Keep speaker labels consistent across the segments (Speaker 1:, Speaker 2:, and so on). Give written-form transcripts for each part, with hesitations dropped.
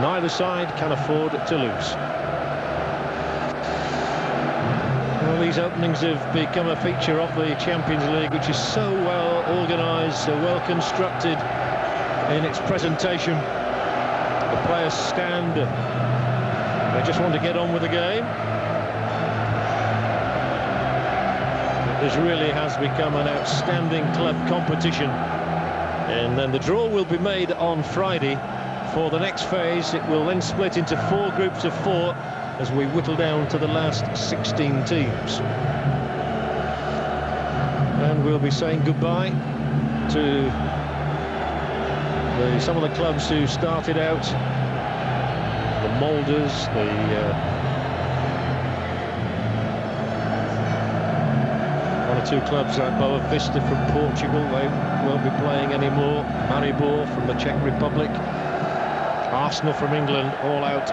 Speaker 1: Neither side can afford to lose. Well, these openings have become a feature of the Champions League, which is so well organised, so well constructed in its presentation. The players stand, they just want to get on with the game. This really has become an outstanding club competition. And then the draw will be made on Friday for the next phase. It will then split into 4 groups of 4 as we whittle down to the last 16 teams. And we'll be saying goodbye to some of the clubs who started out, the Moulders, one or two clubs like Boa Vista from Portugal, they won't be playing anymore. Maribor from the Czech Republic, Arsenal from England, all out.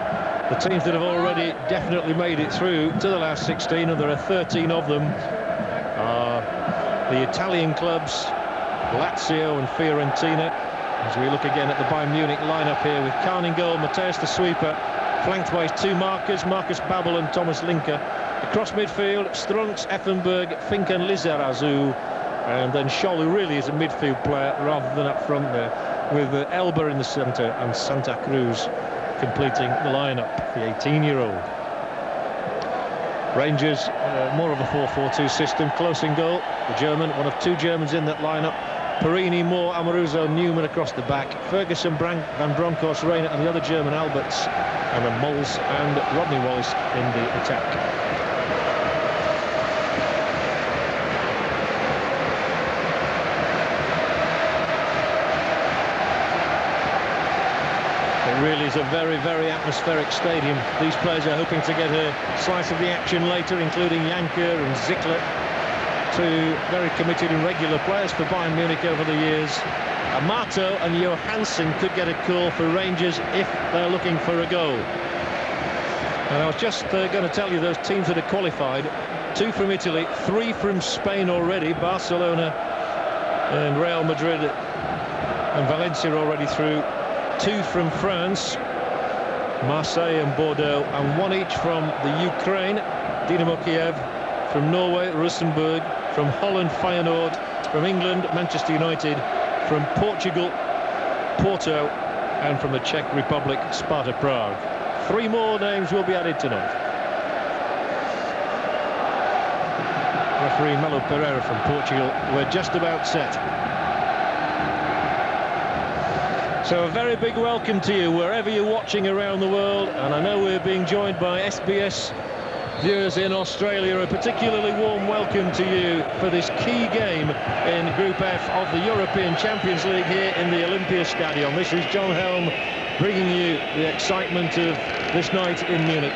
Speaker 1: The teams that have already definitely made it through to the last 16, and there are 13 of them, are the Italian clubs, Lazio and Fiorentina. As we look again at the Bayern Munich lineup here, with Kahn in goal, Mateus the sweeper, flanked by 2 markers, Marcus Babbel and Thomas Linker. Across midfield, Strunks, Effenberg, Fink and Lizarazu, and then Scholl, who really is a midfield player rather than up front there, with Elba in the centre and Santa Cruz completing the lineup, the 18-year-old. Rangers, more of a 4-4-2 system, close in goal, the German, one of 2 Germans in that lineup. Perini, Moore, Amoruso, Newman across the back, Ferguson, Van Bronckhorst, Reina and the other German, Alberts, and then Mols and Rodney Wallace in the attack. It really is a very, very atmospheric stadium. These players are hoping to get a slice of the action later, including Janker and Zickler, 2 very committed and regular players for Bayern Munich over the years. Amato and Johansson could get a call for Rangers if they're looking for a goal. And I was just going to tell you those teams that are qualified: 2 from Italy, 3 from Spain already, Barcelona and Real Madrid and Valencia already through, 2 from France, Marseille and Bordeaux, and 1 each from the Ukraine, Dynamo Kiev, from Norway, Rosenborg, from Holland, Feyenoord, from England, Manchester United, from Portugal, Porto, and from the Czech Republic, Sparta Prague. 3 more names will be added tonight. Referee Melo Pereira from Portugal. We're just about set. So a very big welcome to you wherever you're watching around the world, and I know we're being joined by SBS viewers in Australia. A particularly warm welcome to you for this key game in Group F of the European Champions League here in the Olympia Stadium. This is John Helm bringing you the excitement of this night in Munich.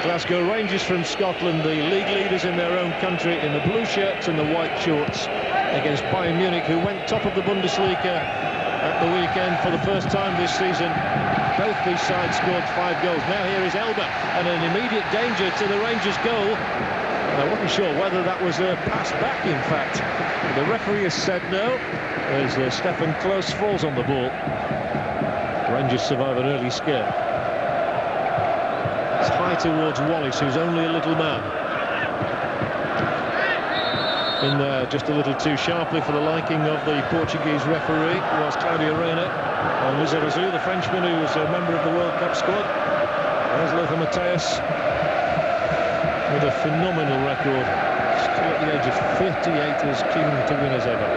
Speaker 1: Glasgow Rangers from Scotland, the league leaders in their own country, in the blue shirts and the white shorts, against Bayern Munich, who went top of the Bundesliga at the weekend for the first time this season. Both these sides scored 5 goals. Now here is Elba, and an immediate danger to the Rangers' goal. I wasn't sure whether that was a pass back, in fact. The referee has said no, as Stefan Klos falls on the ball. Rangers survive an early scare. It's high towards Wallace, who's only a little man. In there just a little too sharply for the liking of the Portuguese referee was Claudio Reina. And Lizarazu, the Frenchman who was a member of the World Cup squad. There's Lothar Matthäus with a phenomenal record. Still at the age of 38, as keen to win as ever.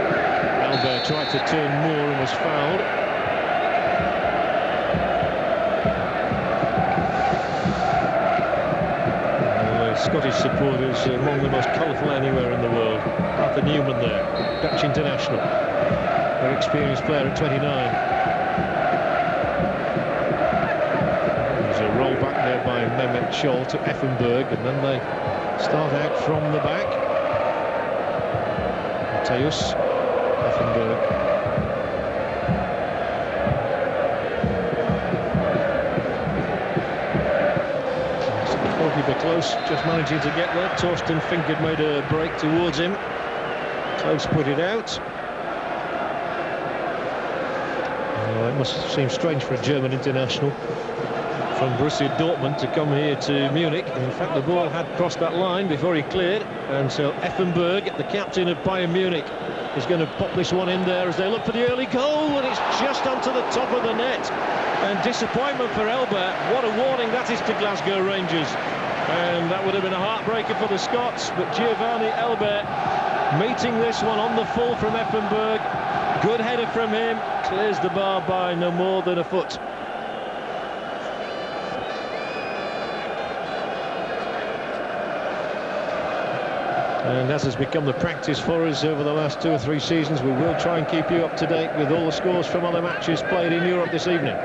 Speaker 1: Albert tried to turn more and was fouled. Scottish supporters among the most colourful anywhere in the world. Arthur Newman there, Dutch international, very experienced player at 29. There's a roll back there by Mehmet Scholl to Effenberg, and then they start out from the back. Mateus, Effenberg. Keeper close, just managing to get there. Torsten Fink had made a break towards him. Close put it out. That must seem strange for a German international from Borussia Dortmund to come here to Munich. In fact, the ball had crossed that line before he cleared, and so Effenberg, the captain of Bayern Munich, is going to pop this one in there as they look for the early goal, and it's just onto the top of the net. And disappointment for Elbert. What a warning that is to Glasgow Rangers. And that would have been a heartbreaker for the Scots, but Giovanni Elbert meeting this one on the full from Effenberg. Good header from him, clears the bar by no more than a foot. And as has become the practice for us over the last 2 or 3 seasons, we will try and keep you up to date with all the scores from other matches played in Europe this evening.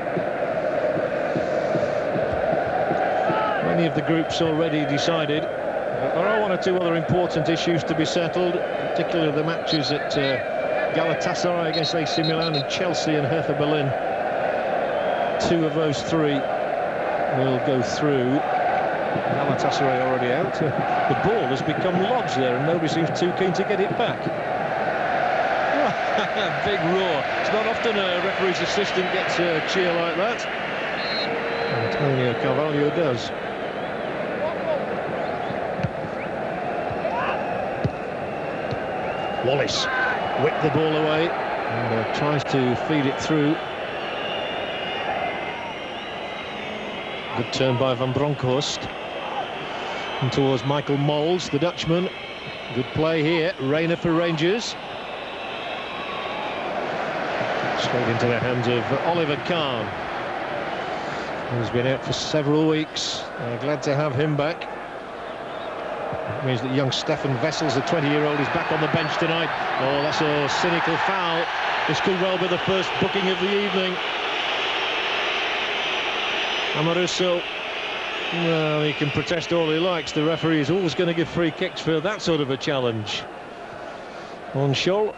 Speaker 1: Many of the groups already decided. There are 1 or 2 other important issues to be settled, particularly the matches at Galatasaray against AC Milan and Chelsea and Hertha Berlin. 2 of those 3 will go through. Galatasaray already out. The ball has become lodged there and nobody seems too keen to get it back. Big roar. It's not often a referee's assistant gets a cheer like that. Antonio Carvalho does. Wallace whipped the ball away and tries to feed it through. Good turn by Van Bronckhorst. And towards Michael Mols, the Dutchman. Good play here. Reina for Rangers. Straight into the hands of Oliver Kahn, who's been out for several weeks. Glad to have him back. That means that young Stefan Wessels, the 20-year-old, is back on the bench tonight. Oh, that's a cynical foul. This could well be the first booking of the evening. Amoruso, well, he can protest all he likes. The referee is always going to give free kicks for that sort of a challenge. On Scholl,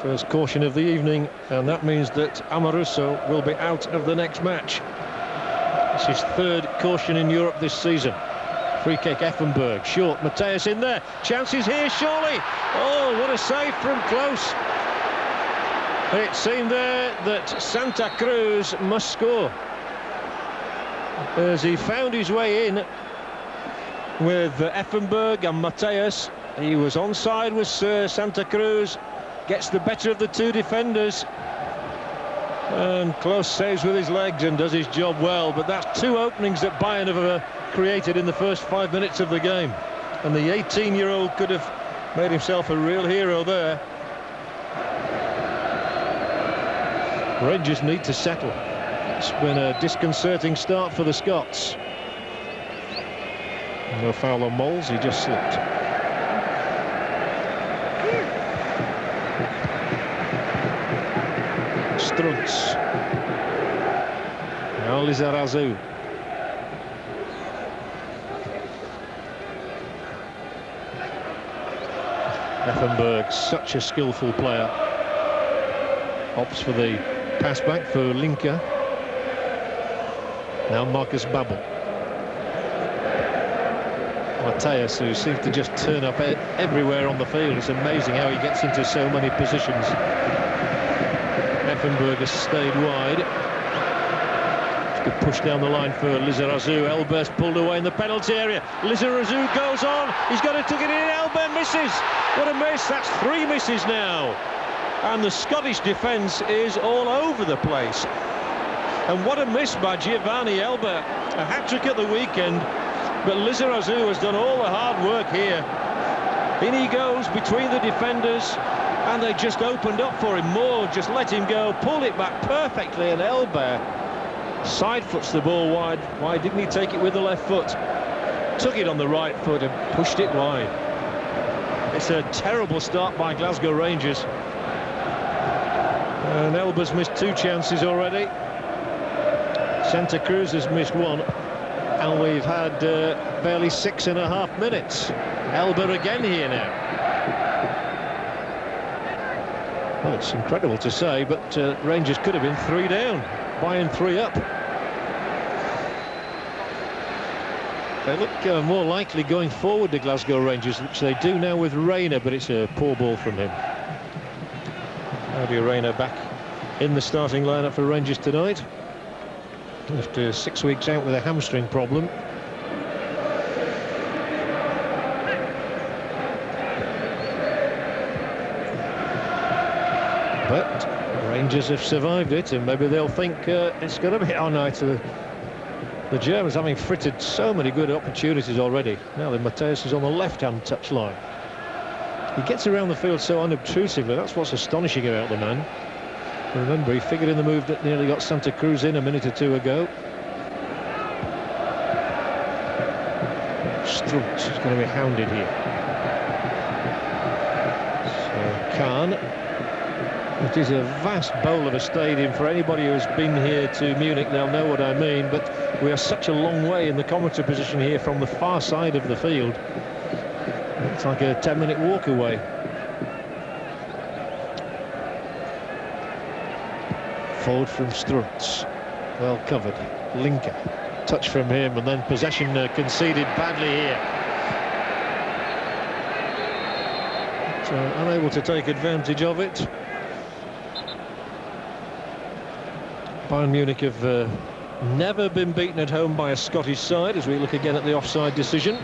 Speaker 1: first caution of the evening, and that means that Amoruso will be out of the next match. It's his 3rd caution in Europe this season. Free kick, Effenberg, short, Mateus in there, chances here, surely. Oh, what a save from close. It seemed there that Santa Cruz must score, as he found his way in with Effenberg and Mateus. He was onside with Santa Cruz, gets the better of the 2 defenders, and Klose saves with his legs and does his job well. But that's 2 openings that Bayern have created in the first 5 minutes of the game, and the 18-year-old could have made himself a real hero there. Rangers need to settle. It's been a disconcerting start for the Scots. No foul on Mols, he just slipped. Struntz. Now Lizarazu. Effenberg, such a skillful player. Opts for the pass back for Linke. Now Marcus Babbel. Mateus, who seems to just turn up everywhere on the field. It's amazing how he gets into so many positions. Effenberg has stayed wide. Good push down the line for Lizarazu. Elber's pulled away in the penalty area. Lizarazu goes on. He's got to tuck it in. Elber misses. What a miss. That's 3 misses now. And the Scottish defence is all over the place. And what a miss by Giovanni Elber. A hat-trick at the weekend, but Lizarazu has done all the hard work here. In he goes between the defenders, and they just opened up for him more. Just let him go, pulled it back perfectly, and Elber side foots the ball wide. Why didn't he take it with the left foot? Took it on the right foot and pushed it wide. It's a terrible start by Glasgow Rangers. And Elber's missed 2 chances already. Santa Cruz has missed 1. And we've had barely 6.5 minutes. Elber again here now. Well, it's incredible to say, but Rangers could have been 3 down. Bayern 3 up. They look more likely going forward to Glasgow Rangers, which they do now with Reina, but it's a poor ball from him. Claudio Reina back in the starting lineup for Rangers tonight, after 6 weeks out with a hamstring problem. But Rangers have survived it, and maybe they'll think it's going to be our night. The Germans having frittered so many good opportunities already. Now then, Mateus is on the left-hand touchline. He gets around the field so unobtrusively. That's what's astonishing about the man. Remember, he figured in the move that nearly got Santa Cruz in a minute or two ago. Struntz is going to be hounded here. So Kahn. It is a vast bowl of a stadium. For anybody who has been here to Munich, they'll know what I mean, but we are such a long way in the commentary position here from the far side of the field. It's like a 10-minute walk away. Forward from Struntz. Well covered. Linker. Touch from him, and then possession conceded badly here. So unable to take advantage of it. Bayern Munich have never been beaten at home by a Scottish side, as we look again at the offside decision, which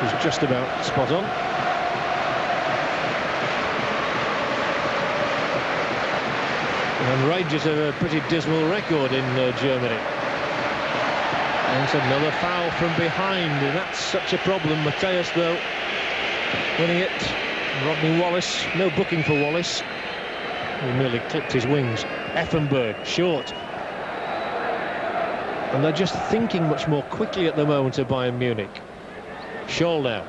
Speaker 1: was just about spot on. And Rangers have a pretty dismal record in Germany. And it's another foul from behind, and that's such a problem. Mateus, though, winning it. Rodney Wallace, no booking for Wallace. He merely clipped his wings. Effenberg, short. And they're just thinking much more quickly at the moment of Bayern Munich. Scholl now.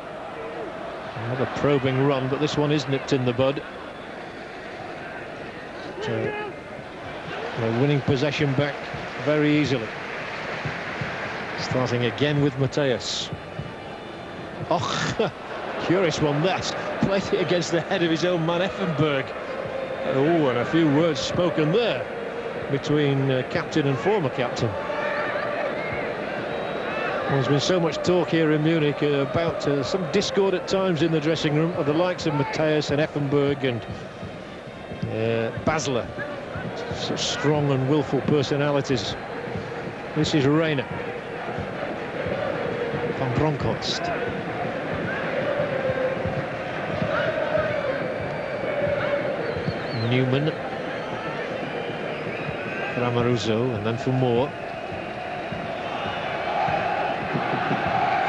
Speaker 1: Another probing run, but this one is nipped in the bud. So they're winning possession back very easily. Starting again with Mateus. Oh, curious one that. Played it against the head of his own man, Effenberg. Oh, and a few words spoken there between captain and former captain. There's been so much talk here in Munich about some discord at times in the dressing room of the likes of Mateus and Effenberg and Basler. Such strong and willful personalities. This is Reina. Van Bronckhorst. Newman for Amoruso, and then for Moore.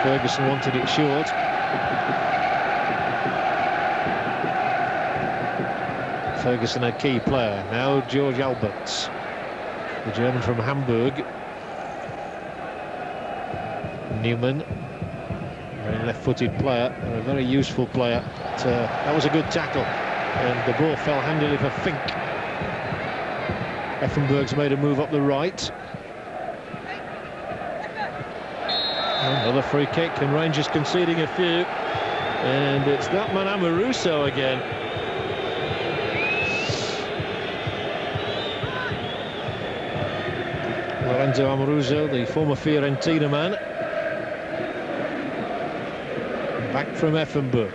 Speaker 1: Ferguson wanted it short. Ferguson a key player. Now George Alberts, the German from Hamburg. Newman, very left-footed player, and a very useful player. But, that was a good tackle. And the ball fell handily for Fink. Effenberg's made a move up the right. Another free kick, and Rangers conceding a few. And it's that man Amoruso again. Lorenzo Amoruso, the former Fiorentina man. Back from Effenberg.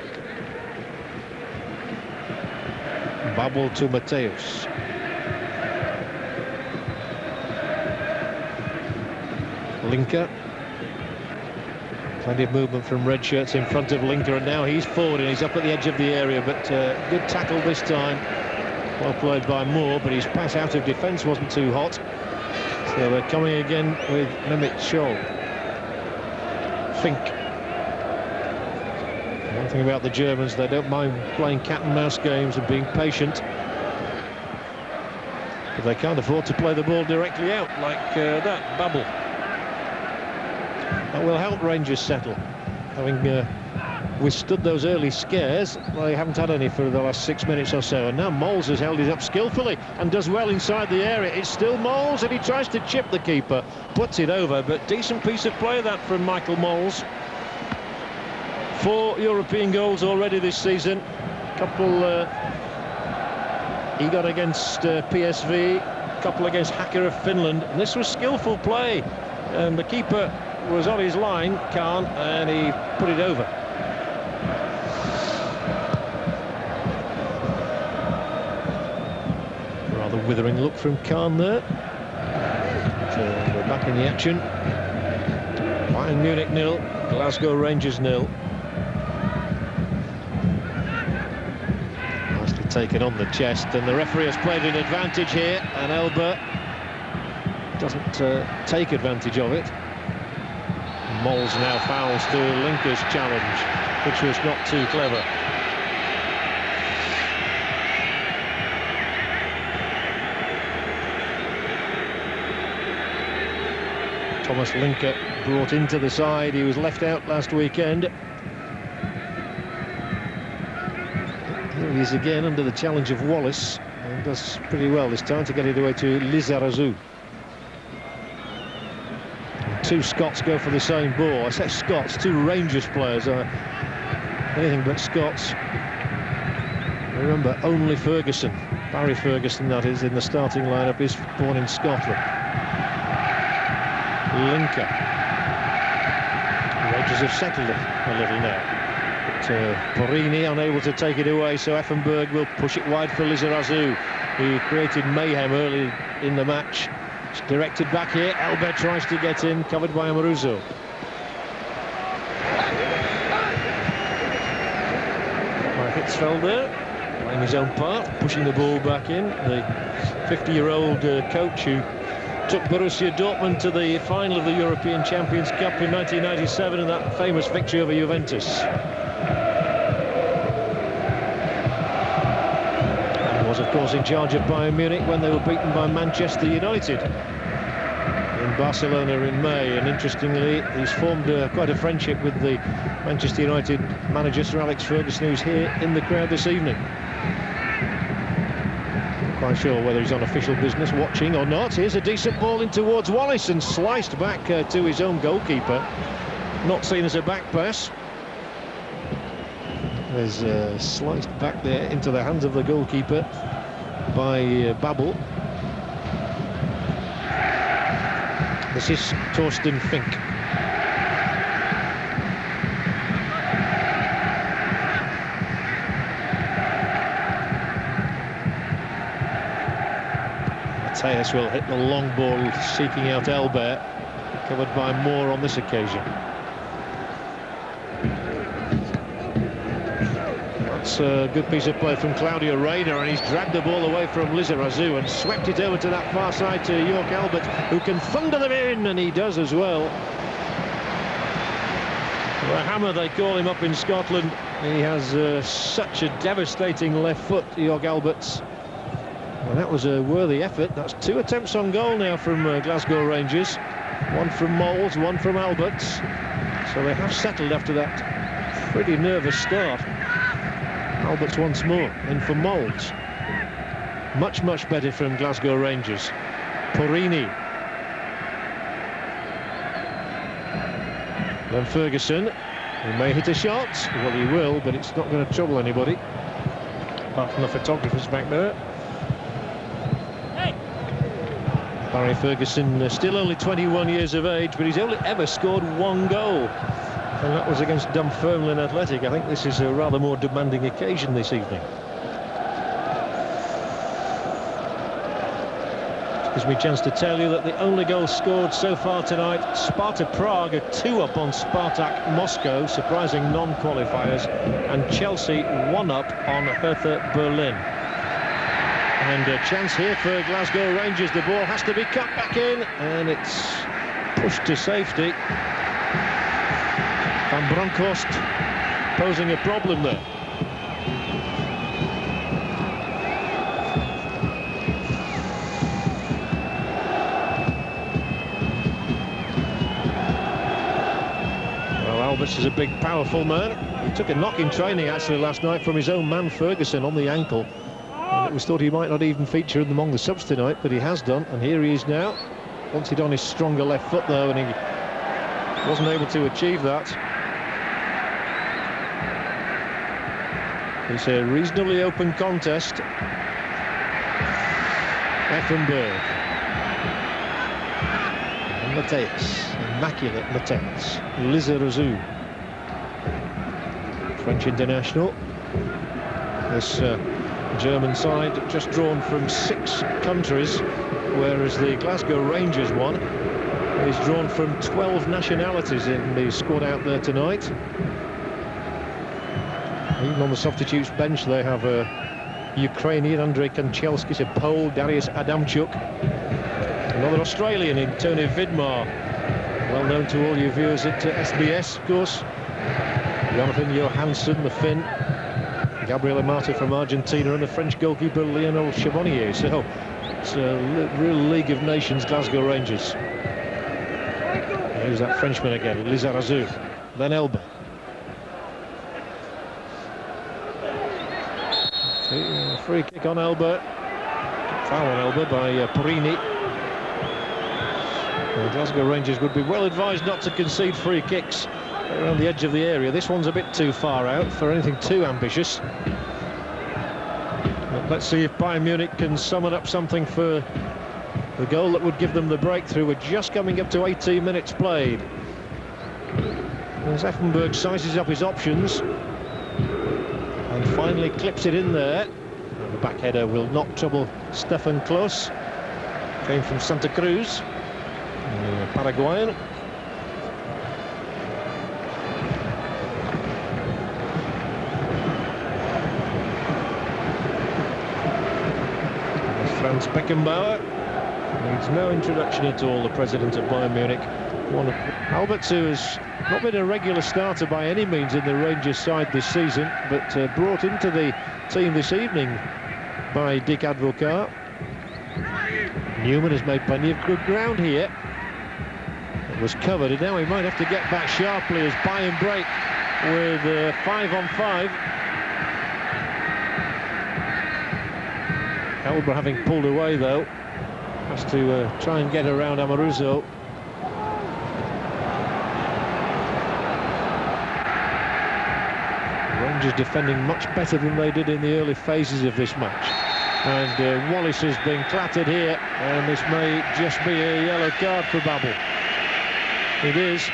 Speaker 1: Babel to Mateus. Linker. Plenty of movement from red shirts in front of Linker, and now he's forward and he's up at the edge of the area, but good tackle this time. Well played by Moore, but his pass out of defence wasn't too hot. So they're coming again with Mehmet Scholl. Fink. One thing about the Germans, they don't mind playing cat and mouse games and being patient, but they can't afford to play the ball directly out like that. Babel. That will help Rangers settle. Having withstood those early scares, they haven't had any for the last 6 minutes or so, and now Moles has held it up skillfully and does well inside the area. It's still Moles, and he tries to chip the keeper, puts it over, but decent piece of play that from Michael Moles. 4 European goals already this season. Couple he got against PSV, couple against Hacker of Finland. And this was skillful play, and the keeper was on his line, Kahn, and he put it over. Rather withering look from Khan there. So we're back in the action. Bayern Munich 0, Glasgow Rangers 0. Nicely taken on the chest, and the referee has played an advantage here, and Elba doesn't take advantage of it. Mols now fouls to Linker's challenge, which was not too clever. Thomas Linker brought into the side. He was left out last weekend. Here he is again under the challenge of Wallace, and does pretty well this time to get it away to Lizarazu. Two Scots go for the same ball. I say Scots, two Rangers players are anything but Scots. Remember, only Ferguson, Barry Ferguson that is, in the starting lineup, is born in Scotland. Linker. The Rangers have settled it a little now. But Porini unable to take it away, so Effenberg will push it wide for Lizarazu, who created mayhem early in the match. It's directed back here. Elbert tries to get in, covered by Amoruso. By Hitzfelder, playing his own part, pushing the ball back in. The 50-year-old coach who took Borussia Dortmund to the final of the European Champions Cup in 1997 and that famous victory over Juventus. And was, of course, in charge of Bayern Munich when they were beaten by Manchester United in Barcelona in May. And interestingly, he's formed quite a friendship with the Manchester United manager, Sir Alex Ferguson, who's here in the crowd this evening. Quite sure whether he's on official business watching or not. Here's a decent ball in towards Wallace and sliced back to his own goalkeeper. Not seen as a back pass. There's sliced back there into the hands of the goalkeeper by Babel. This is Torsten Fink. Mateus will hit the long ball, seeking out Elbert, covered by Moore on this occasion. That's a good piece of play from Claudio Reyna, and he's dragged the ball away from Lizarazu and swept it over to that far side to York Albert, who can thunder them in, and he does as well. The hammer, they call him up in Scotland. He has such a devastating left foot, York Albert's. Well, that was a worthy effort. That's two attempts on goal now from Glasgow Rangers. One from Mols, one from Alberts. So they have settled after that pretty nervous start. Alberts once more, in for Mols. Much, much better from Glasgow Rangers. Porini. Then Ferguson, who may hit a shot. Well, he will, but it's not going to trouble anybody, apart from the photographers back there. Barry Ferguson, still only 21 years of age, but he's only ever scored one goal, and that was against Dunfermline Athletic. I think this is a rather more demanding occasion this evening. Gives me a chance to tell you that the only goal scored so far tonight, Sparta Prague are 2 up on Spartak Moscow, surprising non-qualifiers, and Chelsea 1 up on Hertha Berlin. And a chance here for Glasgow Rangers. The ball has to be cut back in, and it's pushed to safety. Van Bronckhorst posing a problem there. Well, Alberts is a big, powerful man. He took a knock in training, actually, last night from his own man, Ferguson, on the ankle. And it was thought he might not even feature among the subs tonight, but he has done, and here he is now. Wants it on his stronger left foot, though, and he wasn't able to achieve that. It's a reasonably open contest. Effenberg. And Mateus. Immaculate Mateus. Lizarazu. French international. This German side just drawn from 6 countries, whereas the Glasgow Rangers one is drawn from 12 nationalities in the squad out there tonight. Even on the substitutes bench they have a Ukrainian, Andrei Kanchelskis, a Pole, Darius Adamchuk, another Australian in Tony Vidmar, well known to all you viewers at SBS, of course, Jonathan Johansson, the Finn, Gabriel Amata from Argentina, and the French goalkeeper Lionel Charbonnier. So it's a real League of Nations Glasgow Rangers. Here's that Frenchman again, Lizarazu, then Elba. Free kick on Elba, foul on Elba by Perini. The Glasgow Rangers would be well advised not to concede free kicks around the edge of the area. This one's a bit too far out for anything too ambitious. But let's see if Bayern Munich can summon up something for the goal that would give them the breakthrough. We're just coming up to 18 minutes played. As Effenberg sizes up his options and finally clips it in there. And the back header will not trouble Stefan Klos. Came from Santa Cruz, Paraguayan. Franz Beckenbauer needs no introduction at all, the president of Bayern Munich. Alberts, who has not been a regular starter by any means in the Rangers side this season, but brought into the team this evening by Dick Advocaat. Newman has made plenty of good ground here. It was covered, and now he might have to get back sharply as Bayern break with 5-on-5. Elba, having pulled away though, has to try and get around Amoruso. Rangers defending much better than they did in the early phases of this match. And Wallace has been clattered here, and this may just be a yellow card for Babel. It is.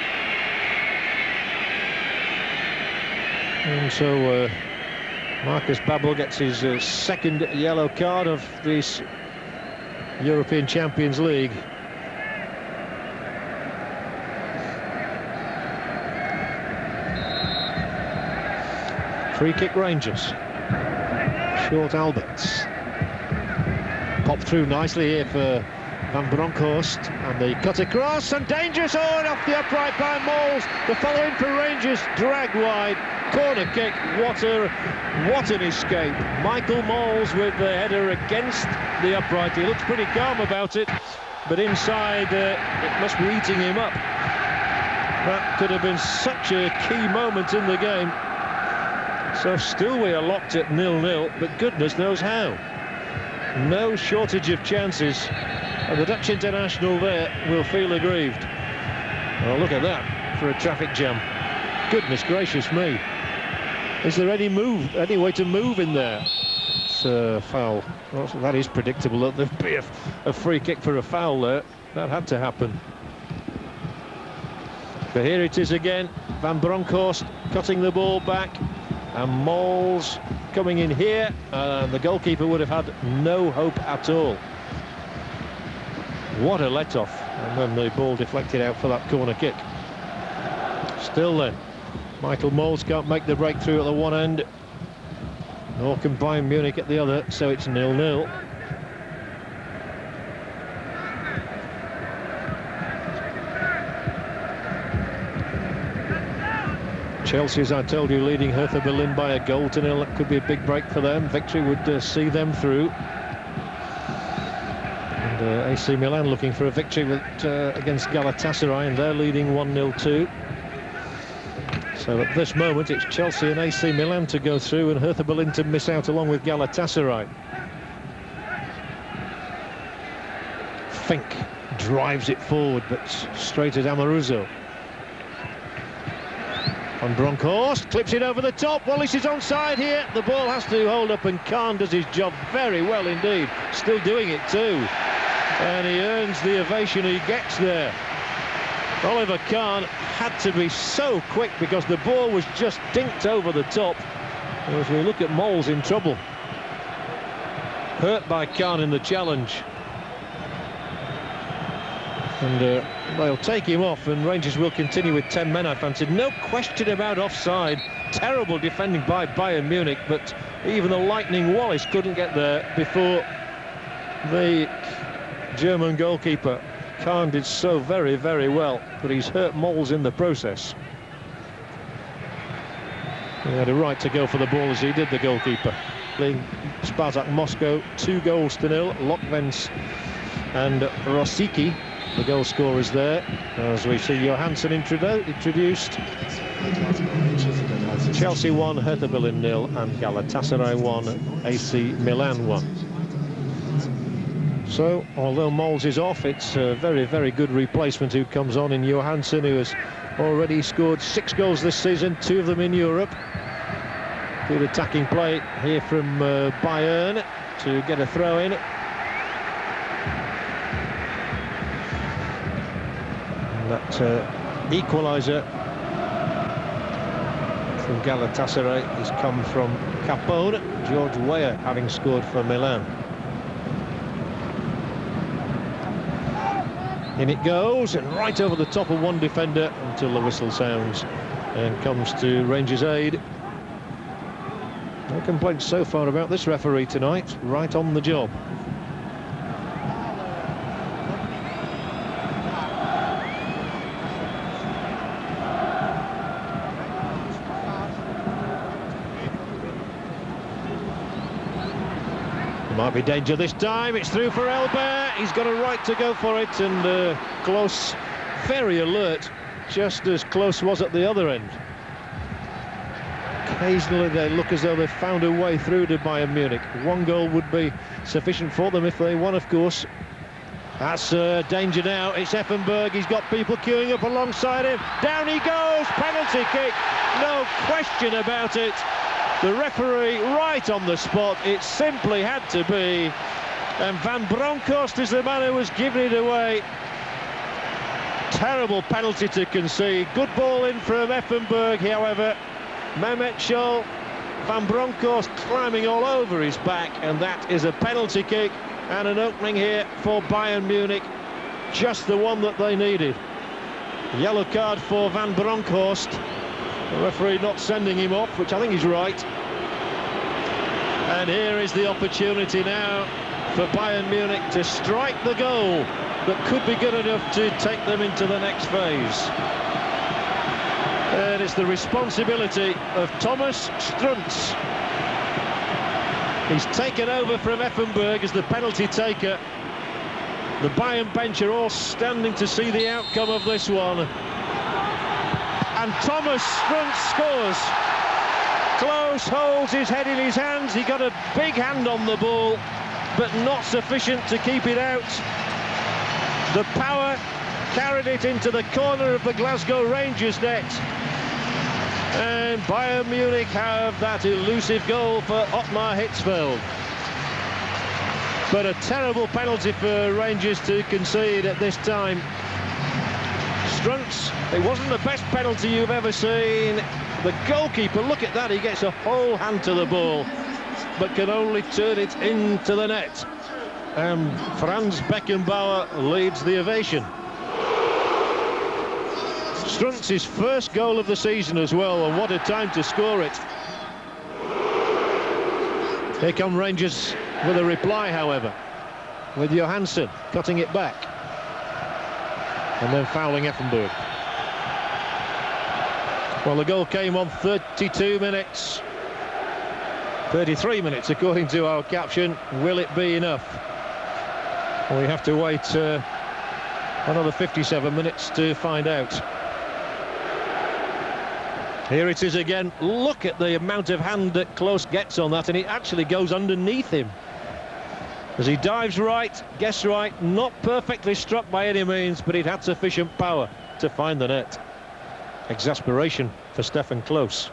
Speaker 1: And so Marcus Babel gets his second yellow card of this European Champions League. Free kick Rangers. Short Alberts. Popped through nicely here for Van Bronckhorst, and the cut across, and dangerous on off the upright by Mols. The follow-in for Rangers, dragged wide. Corner kick, what an escape. Michael Mols with the header against the upright. He looks pretty calm about it, but inside it must be eating him up. That could have been such a key moment in the game. So still we are locked at 0-0, but goodness knows how. No shortage of chances, and the Dutch international there will feel aggrieved. Oh, look at that for a traffic jam. Goodness gracious me. Is there any way to move in there? It's a foul. Well, that is predictable that there'd be a free kick for a foul there. That had to happen. But here it is again. Van Bronckhorst cutting the ball back, and Mols coming in here, and the goalkeeper would have had no hope at all. What a let-off, and then the ball deflected out for that corner kick. Still then, Michael Mols can't make the breakthrough at the one end, nor can Bayern Munich at the other, so it's 0-0. Chelsea, as I told you, leading Hertha Berlin by a goal to 0. That could be a big break for them. Victory would see them through. And AC Milan looking for a victory against Galatasaray, and they're leading 1-0 too. So at this moment it's Chelsea and AC Milan to go through, and Hertha Berlin to miss out along with Galatasaray. Fink drives it forward, but straight at Amoruso. Van Bronckhorst clips it over the top. Wallace is onside here. The ball has to hold up, and Kahn does his job very well indeed. Still doing it too. And he earns the ovation he gets there. Oliver Kahn had to be so quick because the ball was just dinked over the top. And as we look at Mols in trouble. hurt by Khan in the challenge. And they'll take him off, and Rangers will continue with 10 men, I fancy. No question about offside. Terrible defending by Bayern Munich, but even the lightning Wallace couldn't get there before the German goalkeeper. Khan did so very, very well, but he's hurt Mols in the process. He had a right to go for the ball, as he did, the goalkeeper. Playing Spartak Moscow 2-0. Lokvens and Rosicki, the goal scorers there, as we see Johansson introduced. Chelsea 1, Hertha Berlin 0, and Galatasaray 1, AC Milan 1. So, although Mols is off, it's a very, very good replacement who comes on in Johansson, who has already scored 6 goals this season, 2 of them in Europe. Good attacking play here from Bayern to get a throw in. And that equaliser from Galatasaray has come from Capone, George Weah having scored for Milan. In it goes, and right over the top of one defender until the whistle sounds and comes to Rangers' aid. No complaints so far about this referee tonight, right on the job. There might be danger this time. It's through for Elber. He's got a right to go for it, and Klose very alert, just as Klose was at the other end. Occasionally they look as though they've found a way through to Bayern Munich. 1 goal would be sufficient for them if they won, of course. That's danger now. It's Effenberg. He's got people queuing up alongside him. Down he goes. Penalty kick. No question about it. The referee right on the spot. It simply had to be. And Van Bronckhorst is the man who was giving it away. Terrible penalty to concede. Good ball in from Effenberg, however. Mehmet Scholl, Van Bronckhorst climbing all over his back, and that is a penalty kick and an opening here for Bayern Munich. Just the one that they needed. Yellow card for Van Bronckhorst. The referee not sending him off, which I think is right. And here is the opportunity now for Bayern Munich to strike the goal that could be good enough to take them into the next phase. And it's the responsibility of Thomas Struntz. He's taken over from Effenberg as the penalty taker. The Bayern bench are all standing to see the outcome of this one. And Thomas Struntz scores. Klose holds his head in his hands. He got a big hand on the ball, but not sufficient to keep it out. The power carried it into the corner of the Glasgow Rangers net. And Bayern Munich have that elusive goal for Ottmar Hitzfeld. But a terrible penalty for Rangers to concede at this time. Struntz, it wasn't the best penalty you've ever seen. The goalkeeper, look at that, he gets a whole hand to the ball, but can only turn it into the net. And Franz Beckenbauer leads the ovation. Struntz's first goal of the season as well, and what a time to score it. Here come Rangers with a reply, however, with Johansson cutting it back and then fouling Effenberg. Well, the goal came on 32 minutes. 33 minutes, according to our caption. Will it be enough? We have to wait another 57 minutes to find out. Here it is again. Look at the amount of hand that Klose gets on that, and it actually goes underneath him as he dives right, gets right, not perfectly struck by any means, but it had sufficient power to find the net. Exasperation for Stefan Klose.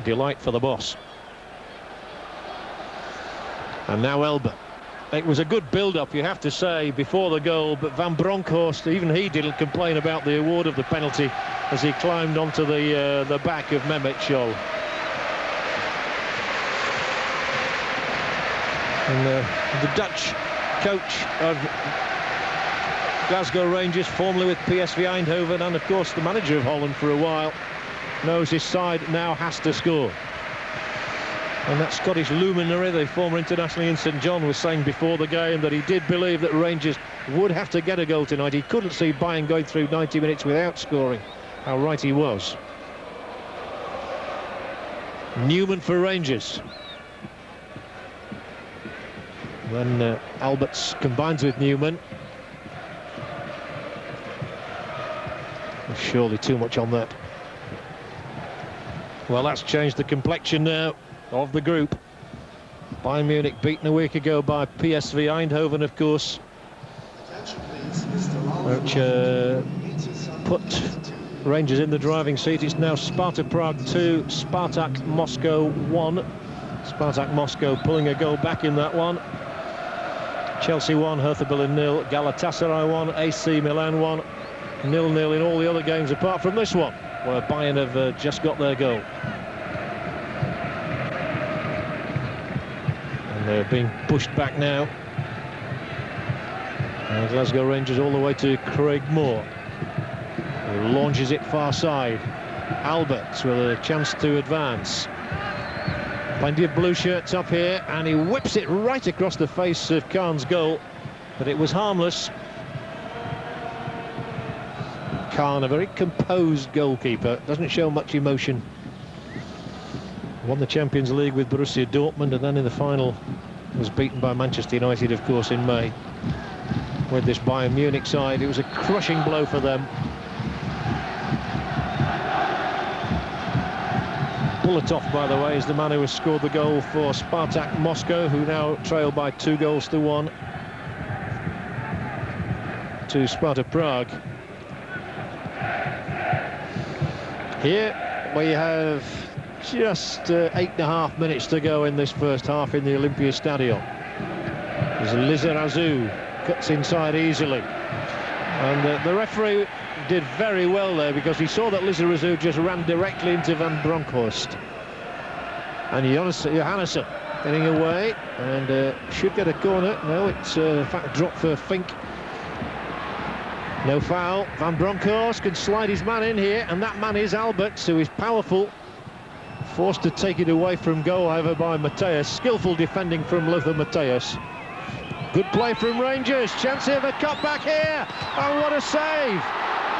Speaker 1: Delight for the boss. And now Elber. It was a good build-up, you have to say, before the goal, but Van Bronckhorst, even he didn't complain about the award of the penalty as he climbed onto the back of Mehmet Scholl. And the Dutch coach of Glasgow Rangers, formerly with PSV Eindhoven, and of course the manager of Holland for a while, knows his side now has to score. And that Scottish luminary, the former international in St John, was saying before the game that he did believe that Rangers would have to get a goal tonight. He couldn't see Bayern going through 90 minutes without scoring. How right he was. Newman for Rangers. Then Alberts combines with Newman. Surely too much on that. Well, that's changed the complexion now of the group. Bayern Munich beaten a week ago by PSV Eindhoven, of course, which put Rangers in the driving seat. It's now Sparta Prague 2, Spartak Moscow 1. Spartak Moscow pulling a goal back in that one. Chelsea 1, Hertha Berlin 0, Galatasaray 1, AC Milan 1, 0-0 in all the other games apart from this one, where Bayern have just got their goal. And they're being pushed back now. And Glasgow Rangers all the way to Craig Moore, who launches it far side. Alberts with a chance to advance. Plenty of blue shirts up here, and he whips it right across the face of Kahn's goal, but it was harmless. Kahn, a very composed goalkeeper, doesn't show much emotion. Won the Champions League with Borussia Dortmund, and then in the final was beaten by Manchester United, of course, in May. With this Bayern Munich side, it was a crushing blow for them. Bulatov, by the way, is the man who has scored the goal for Spartak Moscow, who now trail by 2-1 to Sparta Prague. Here we have just 8.5 minutes to go in this first half in the Olympia Stadion. As Lizarazu cuts inside easily, and the referee did very well there, because he saw that Lizarazu just ran directly into Van Bronckhorst. And Johannesson getting away, and should get a corner. No, it's in fact dropped for Fink. No foul. Van Bronckhorst can slide his man in here, and that man is Alberts, who is powerful. Forced to take it away from goal, however, by Matthäus. Skillful defending from Lothar Matthäus. Good play from Rangers. Chance here, the cut back here. Oh, what a save!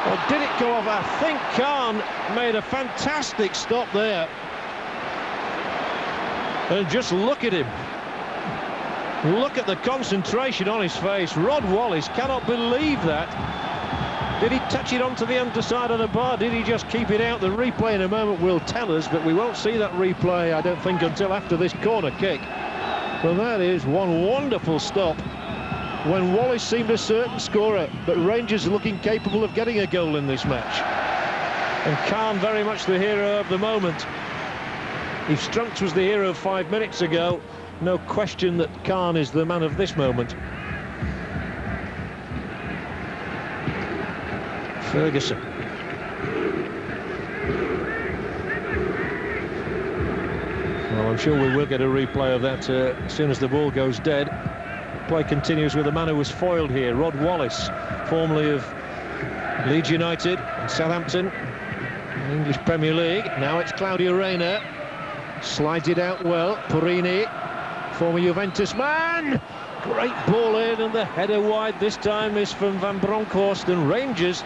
Speaker 1: Or did it go off? I think Kahn made a fantastic stop there. And just look at him. Look at the concentration on his face. Rod Wallace cannot believe that. Did he touch it onto the underside of the bar? Did he just keep it out? The replay in a moment will tell us, but we won't see that replay, I don't think, until after this corner kick. Well, that is one wonderful stop when Wallace seemed a certain scorer, but Rangers looking capable of getting a goal in this match. And Kahn very much the hero of the moment. If Strunks was the hero 5 minutes ago, no question that Kahn is the man of this moment. Ferguson. Well, I'm sure we will get a replay of that as soon as the ball goes dead. Play continues with a man who was foiled here, Rod Wallace, formerly of Leeds United and Southampton, English Premier League. Now it's Claudio Reyna, slides it out well. Purini, former Juventus man, great ball in, and the header wide this time is from Van Bronckhorst. And Rangers,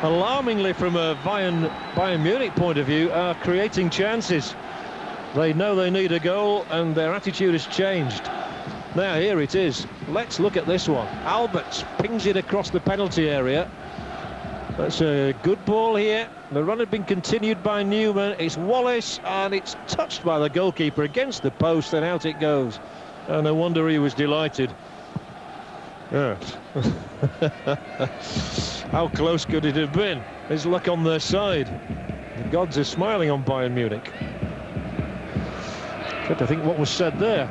Speaker 1: alarmingly from a Bayern Munich point of view, are creating chances. They know they need a goal, and their attitude has changed. Now here it is. Let's look at this one. Alberts pings it across the penalty area. That's a good ball here. The run had been continued by Newman. It's Wallace, and it's touched by the goalkeeper against the post, and out it goes. And no wonder he was delighted. Yes. How close could it have been? His luck on their side. The gods are smiling on Bayern Munich. Good to think what was said there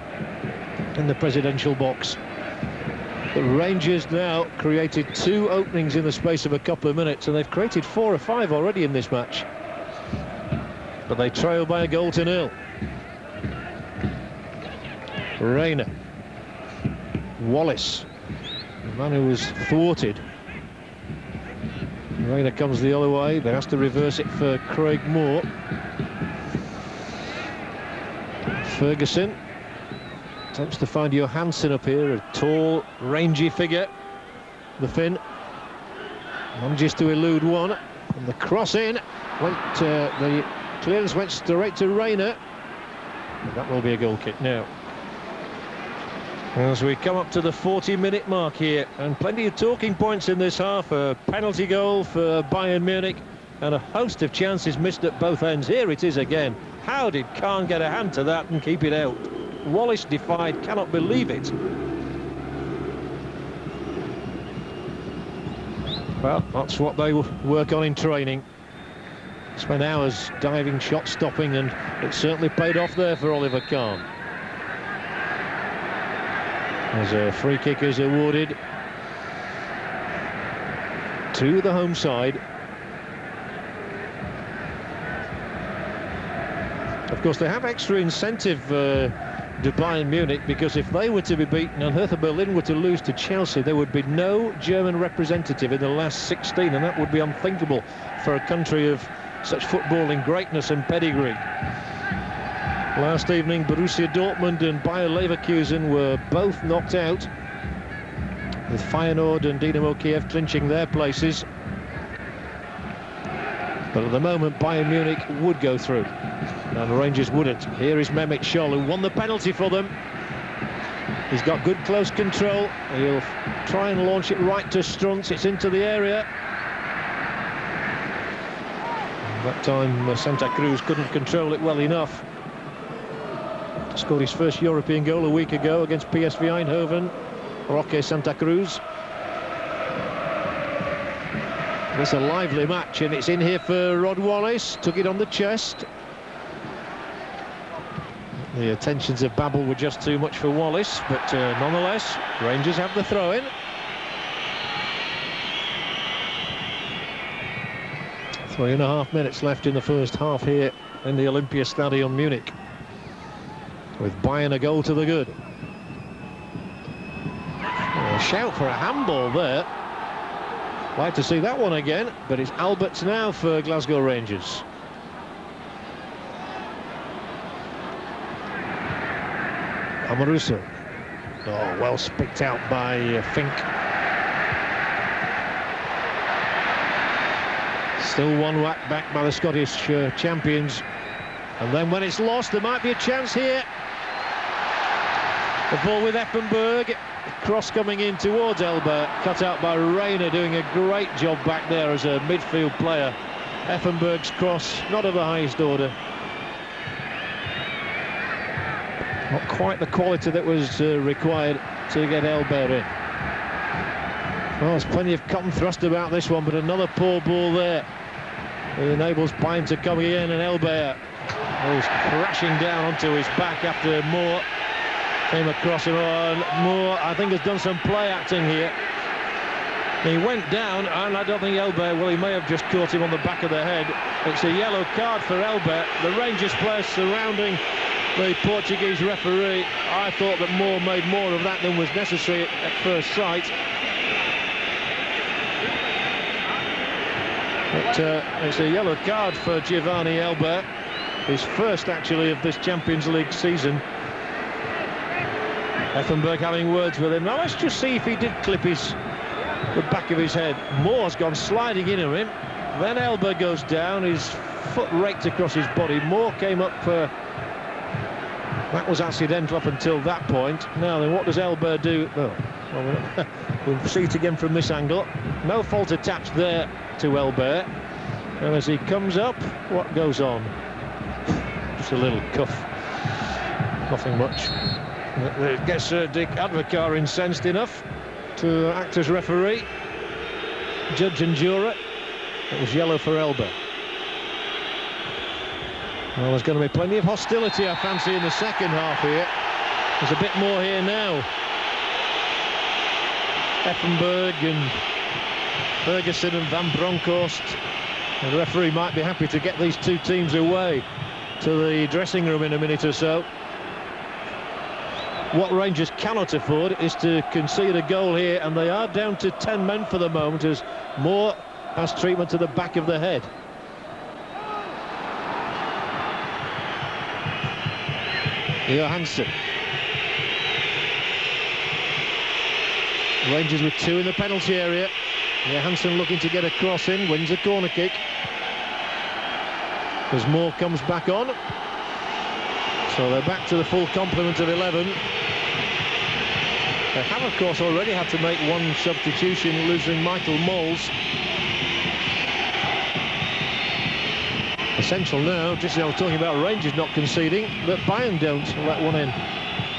Speaker 1: in the presidential box. The Rangers now created 2 openings in the space of a couple of minutes, and they've created 4 or 5 already in this match. But they trail by a goal to 0. Reyna Wallace, the man who was thwarted. Rayner comes the other way, but has to reverse it for Craig Moore. Ferguson attempts to find Johansson up here, a tall, rangy figure. The Finn manages to elude one, and the cross in went. The clearance went straight to Rayner. That will be a goal kick now. As we come up to the 40-minute mark here, and plenty of talking points in this half. A penalty goal for Bayern Munich, and a host of chances missed at both ends. Here it is again. How did Khan get a hand to that and keep it out? Wallace defied, cannot believe it. Well, that's what they work on in training. Spent hours diving, shot stopping, and it certainly paid off there for Oliver Kahn. As a free kick is awarded to the home side. Of course, they have extra incentive to Bayern Munich, because if they were to be beaten and Hertha Berlin were to lose to Chelsea, there would be no German representative in the last 16, and that would be unthinkable for a country of such footballing greatness and pedigree. Last evening, Borussia Dortmund and Bayer Leverkusen were both knocked out, with Feyenoord and Dynamo Kiev clinching their places. But at the moment, Bayern Munich would go through, and the Rangers wouldn't. Here is Mehmet Scholl, who won the penalty for them. He's got good close control. He'll try and launch it right to Struntz. It's into the area. That time, Santa Cruz couldn't control it well enough. Scored his first European goal a week ago against PSV Eindhoven. Roque Santa Cruz. It's a lively match, and it's in here for Rod Wallace. Took it on the chest. The attentions of Babel were just too much for Wallace, but nonetheless, Rangers have the throw-in. 3.5 minutes left in the first half here in the Olympiastadion Munich, with Bayern a goal to the good. A shout for a handball there. Like to see that one again, but it's Alberts now for Glasgow Rangers. Amaruso. Oh, well picked out by Fink. Still one whack back by the Scottish champions. And then when it's lost, there might be a chance here. The ball with Effenberg. Cross coming in towards Elba, cut out by Rayner, doing a great job back there as a midfield player. Effenberg's cross, not of the highest order. Not quite the quality that was required to get Elba in. Well, there's plenty of cut and thrust about this one, but another poor ball there. It enables Bayern to come in, and Elba goes crashing down onto his back after Moore came across him. Moore, I think, has done some play acting here. He went down, and I don't think Elba, well, he may have just caught him on the back of the head. It's a yellow card for Elba. The Rangers players surrounding the Portuguese referee. I thought that Moore made more of that than was necessary at first sight. But it's a yellow card for Giovanni Elba, his first actually of this Champions League season. Effenberg having words with him. Now let's just see if he did clip the back of his head. Moore's gone sliding into him. Then Elba goes down, his foot raked across his body. Moore came up for... That was accidental up until that point. Now then, what does Elba do? Oh, well, we'll see it again from this angle. No fault attached there to Elba. And as he comes up, what goes on? Just a little cuff. Nothing much. It gets Dick Advocar incensed enough to act as referee, judge and juror. It was yellow for Elba. Well, there's going to be plenty of hostility, I fancy, in the second half here. There's a bit more here now. Effenberg and Ferguson and Van Bronckhorst. The referee might be happy to get these two teams away to the dressing room in a minute or so. What Rangers cannot afford is to concede a goal here, and they are down to 10 men for the moment as Moore has treatment to the back of the head. Johansson. Rangers with 2 in the penalty area. Johansson looking to get a cross in, wins a corner kick. As Moore comes back on. So they're back to the full complement of 11. They have, of course, already had to make one substitution, losing Michael Moles. Essential now, just as I was talking about Rangers not conceding, that Bayern don't let one in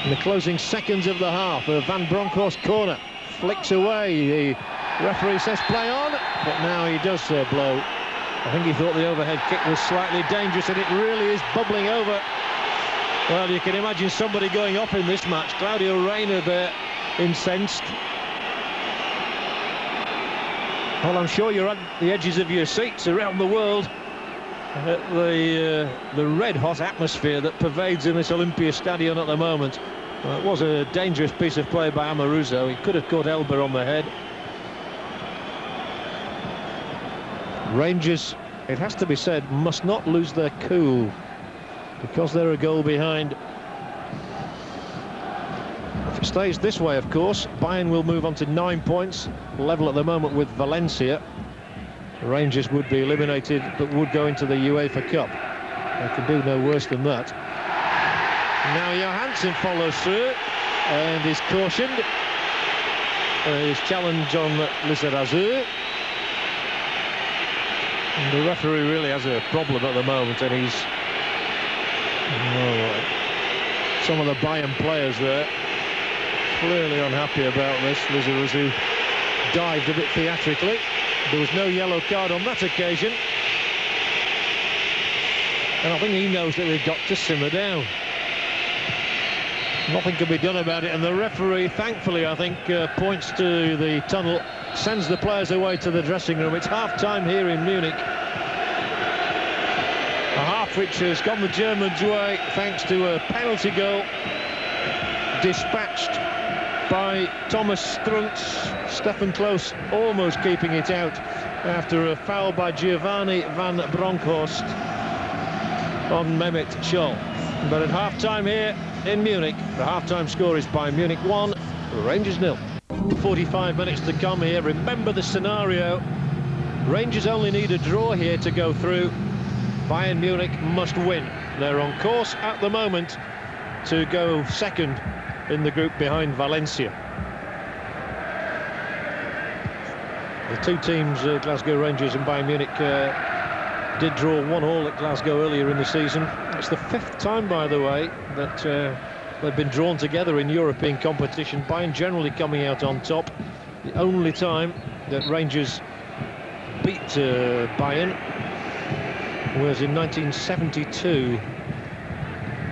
Speaker 1: the closing seconds of the half. A Van Bronckhorst corner flicks away. The referee says play on, but now he does blow. I think he thought the overhead kick was slightly dangerous, and it really is bubbling over. Well, you can imagine somebody going off in this match. Claudio Reyna there, incensed. Well, I'm sure you're at the edges of your seats around the world. The red-hot atmosphere that pervades in this Olympia Stadion at the moment. Well, it was a dangerous piece of play by Amoruso. He could have caught Elber on the head. Rangers, it has to be said, must not lose their cool, because they're a goal behind. If it stays this way, of course, Bayern will move on to 9 points, level at the moment with Valencia. Rangers would be eliminated, but would go into the UEFA Cup. They can do no worse than that. Now Johansson follows through and is cautioned. His challenge on Lizarazu. The referee really has a problem at the moment, and he's... some of the Bayern players there clearly unhappy about this. Lizarazu dived a bit theatrically. There was no yellow card on that occasion, and I think he knows that they've got to simmer down. Nothing can be done about it, and the referee, thankfully, I think, points to the tunnel, sends the players away to the dressing room. It's half-time here in Munich. A half which has gone the Germans' way thanks to a penalty goal dispatched by Thomas Struntz. Stefan Klos almost keeping it out after a foul by Giovanni Van Bronckhorst on Mehmet Scholl. But at half-time here in Munich, the half-time score is Bayern Munich 1, Rangers 0. 45 minutes to come here. Remember the scenario. Rangers only need a draw here to go through. Bayern Munich must win. They're on course at the moment to go second in the group behind Valencia. The two teams, Glasgow Rangers and Bayern Munich, did draw 1-1 at Glasgow earlier in the season. It's the 5th time, by the way, that they've been drawn together in European competition. Bayern generally coming out on top. The only time that Rangers beat Bayern was in 1972.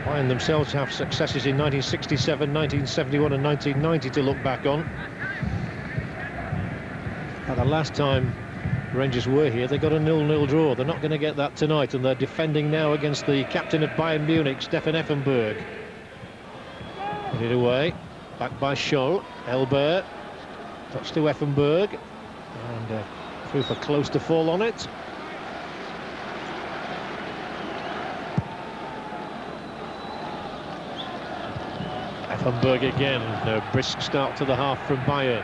Speaker 1: Bayern themselves have successes in 1967, 1971 and 1990 to look back on. But the last time Rangers were here, they got a 0-0 draw. They're not going to get that tonight, and they're defending now against the captain of Bayern Munich, Stefan Effenberg. Put it away, back by Scholl. Elber, touch to Effenberg, and through for Close to fall on it. Effenberg again, a brisk start to the half from Bayern.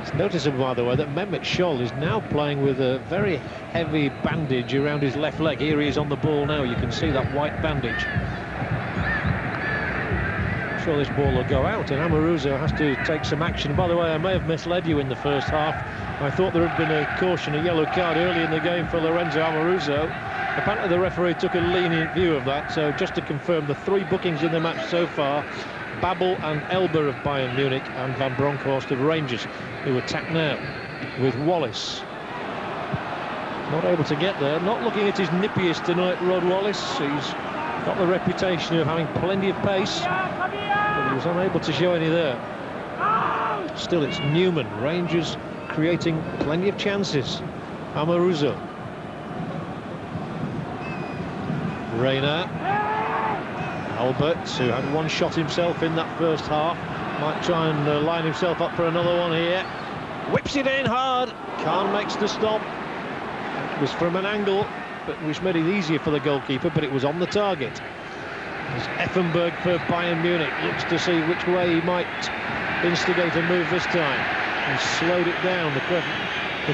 Speaker 1: It's noticeable, by the way, that Mehmet Scholl is now playing with a very heavy bandage around his left leg. Here he is on the ball now, you can see that white bandage. I'm sure this ball will go out, and Amoruso has to take some action. By the way, I may have misled you in the first half. I thought there had been a caution, a yellow card early in the game for Lorenzo Amoruso. Apparently the referee took a lenient view of that, so just to confirm, the 3 bookings in the match so far, Babel and Elber of Bayern Munich and Van Bronckhorst of Rangers, who attack now with Wallace. Not able to get there, not looking at his nippiest tonight, Rod Wallace. He's got the reputation of having plenty of pace, but he was unable to show any there. Still, it's Newman. Rangers creating plenty of chances. Amoruso. Reyna. Alberts, who had one shot himself in that first half, might try and line himself up for another one here. Whips it in hard. Kahn makes the stop. It was from an angle, which made it easier for the goalkeeper, but it was on the target. As Effenberg for Bayern Munich looks to see which way he might instigate a move this time. And slowed it down. The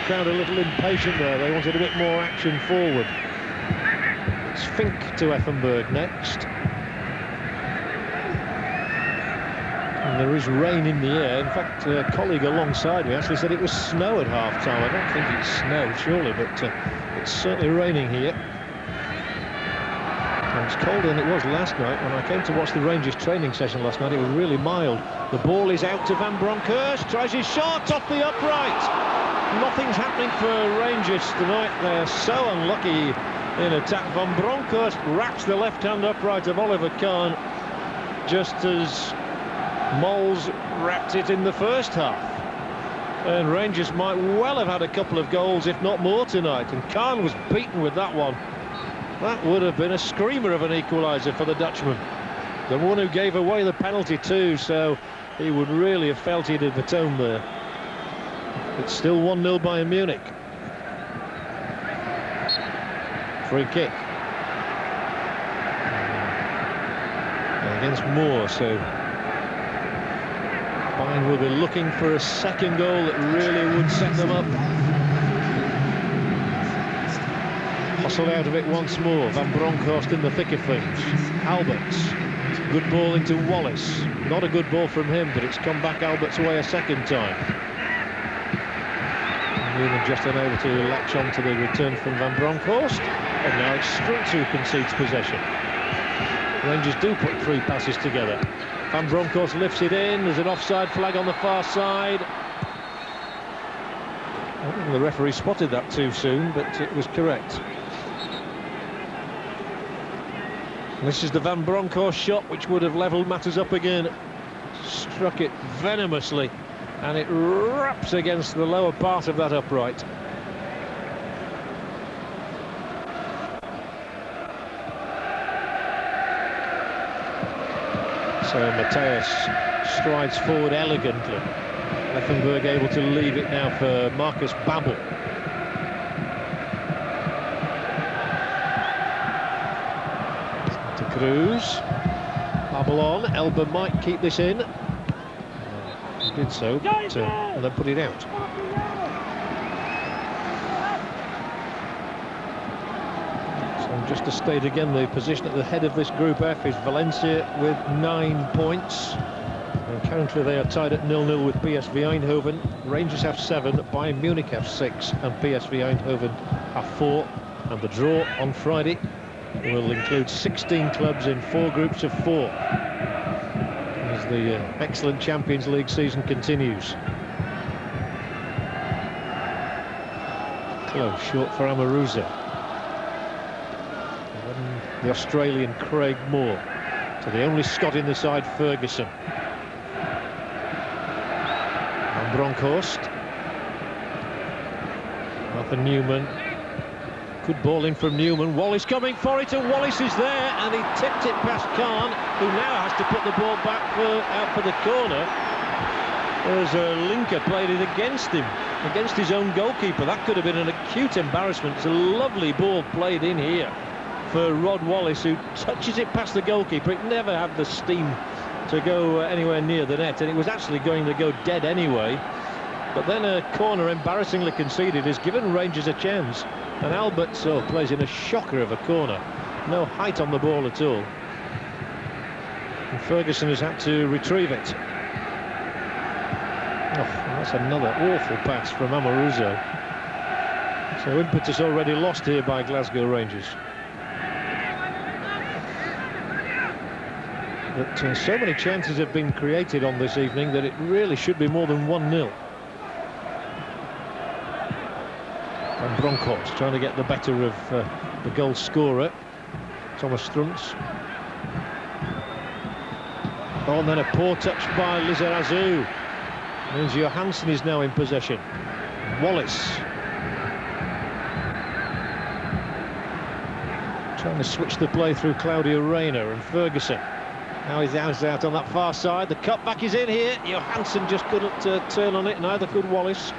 Speaker 1: crowd a little impatient there. They wanted a bit more action forward. It's Fink to Effenberg next. And there is rain in the air. In fact, a colleague alongside me actually said it was snow at half-time. I don't think it's snow, surely, but it's certainly raining here. And it's colder than it was last night. When I came to watch the Rangers training session last night, it was really mild. The ball is out to Van Bronckhorst, tries his shot off the upright. Nothing's happening for Rangers tonight. They're so unlucky in attack. Van Bronckhorst wraps the left-hand upright of Oliver Kahn, just as Mols wrapped it in the first half. And Rangers might well have had a couple of goals, if not more, tonight. And Kahn was beaten with that one. That would have been a screamer of an equaliser for the Dutchman. The one who gave away the penalty too, so he would really have felt he'd have atoned there. It's still 1-0 Bayern Munich. Free kick. Against Moore, so Bayern will be looking for a second goal that really would set them up. Hustled out of it once more. Van Bronckhorst in the thick of things. Alberts. Good ball into Wallace. Not a good ball from him, but it's come back Alberts' way a second time. Newman just unable to latch on to the return from Van Bronckhorst. And now it's Struntz who concedes possession. Rangers do put three passes together. Van Bronckhorst lifts it in. There's an offside flag on the far side. I don't think the referee spotted that too soon, but it was correct. This is the Van Bronckhorst shot, which would have levelled matters up again. Struck it venomously, and it wraps against the lower part of that upright. So Matthäus strides forward elegantly. Effenberg able to leave it now for Marcus Babbel. To Cruz. Babbel on. Elba might keep this in. He did so, but and then put it out. So just to state again, the position at the head of this Group F is Valencia with 9 points. And currently they are tied at 0-0 with PSV Eindhoven. Rangers have 7, Bayern Munich have 6, and PSV Eindhoven have 4. And the draw on Friday will include 16 clubs in 4 groups of 4 as the excellent Champions League season continues. Close, short for Amoruso. And the Australian Craig Moore to the only Scot in the side, Ferguson. Van Bronckhorst. Arthur Newman. Good ball in from Newman. Wallace coming for it, and Wallace is there, and he tipped it past Kahn, who now has to put the ball back out for the corner. As Linker played it against him, against his own goalkeeper. That could have been an acute embarrassment. It's a lovely ball played in here for Rod Wallace, who touches it past the goalkeeper. It never had the steam to go anywhere near the net, and it was actually going to go dead anyway. But then a corner embarrassingly conceded has given Rangers a chance. And Alberts plays in a shocker of a corner. No height on the ball at all. And Ferguson has had to retrieve it. Oh, that's another awful pass from Amoruso. So impetus already lost here by Glasgow Rangers. But so many chances have been created on this evening that it really should be more than 1-0. Van Bronckhorst trying to get the better of the goal scorer, Thomas Struntz. Oh, and then a poor touch by Lizarazu. Means Johansson is now in possession. Wallace. Trying to switch the play through Claudio Reyna and Ferguson. Now he's out on that far side. The cutback is in here. Johansson just couldn't turn on it, neither could Wallace.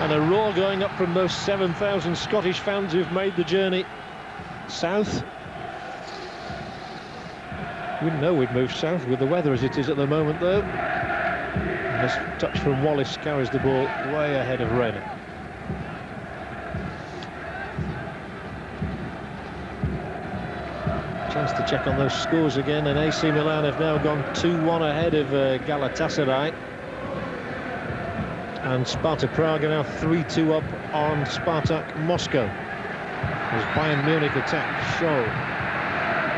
Speaker 1: And a roar going up from those 7,000 Scottish fans who've made the journey south. We didn't know we'd move south with the weather as it is at the moment, though. And this touch from Wallace carries the ball way ahead of Reyna. Chance to check on those scores again, and AC Milan have now gone 2-1 ahead of Galatasaray. And Sparta Prague are now 3-2 up on Spartak Moscow. As Bayern Munich attack show.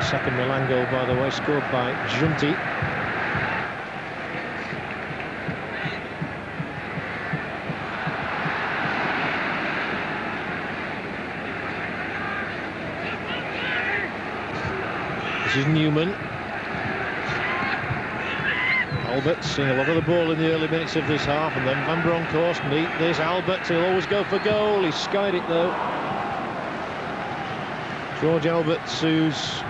Speaker 1: Second Milan goal, by the way, scored by Junti. This is Newman. Albert seeing a lot of the ball in the early minutes of this half, and then Van Bronckhorst meet this. Albert, he'll always go for goal. He skied it though. George Alberts, who's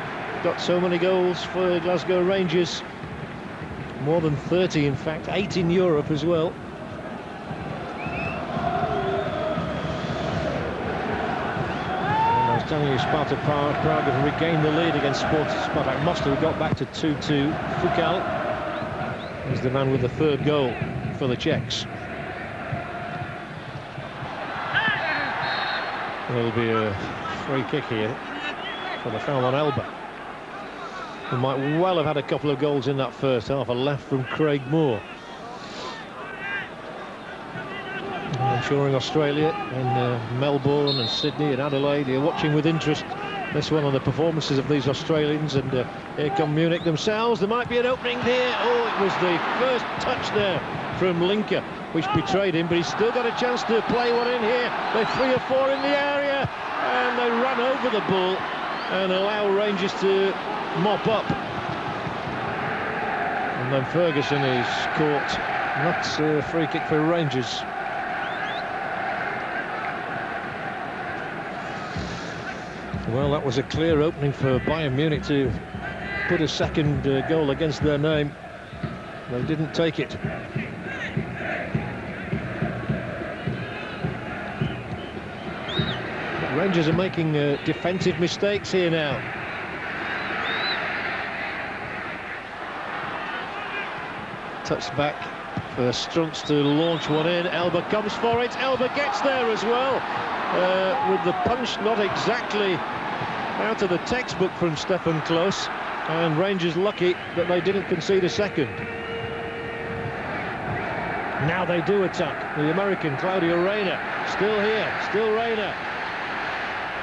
Speaker 1: got so many goals for Glasgow Rangers, more than 30 in fact, 8 in Europe as well. And I was telling you, Sparta Prague have regained the lead against Spartak Moscow, who got back to 2-2. Fukal is the man with the third goal for the Czechs. There'll be a free kick here for the foul on Elba, who might well have had a couple of goals in that first half. A left from Craig Moore. I'm sure in Australia, in Melbourne and Sydney and Adelaide, you're watching with interest this one on the performances of these Australians. And here come Munich themselves. There might be an opening here. Oh, it was the first touch there from Linker which betrayed him, but he's still got a chance to play one in here. They're 3 or 4 in the area, and they run over the ball and allow Rangers to mop up. And then Ferguson is caught. That's a free kick for Rangers. Well, that was a clear opening for Bayern Munich to put a second goal against their name. They didn't take it. But Rangers are making defensive mistakes here now. Touched back for Strunz to launch one in. Elba comes for it. Elba gets there as well. With the punch not exactly out of the textbook from Stefan Klos, and Rangers lucky that they didn't concede a second. Now they do attack. The American Claudio Reyna still here, still Reyna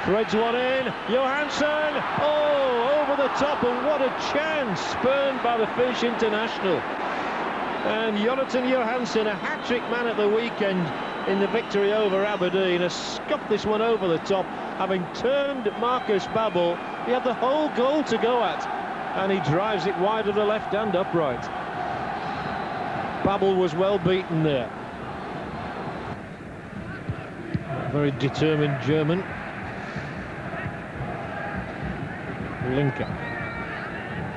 Speaker 1: threads one in. Johansson, oh, over the top, and what a chance, spurned by the Finnish international. And Jonathan Johansson, a hat-trick man at the weekend in the victory over Aberdeen, has scuffed this one over the top, having turned Marcus Babbel. He had the whole goal to go at, and he drives it wide of the left and upright. Babbel was well beaten there. Very determined German. Linker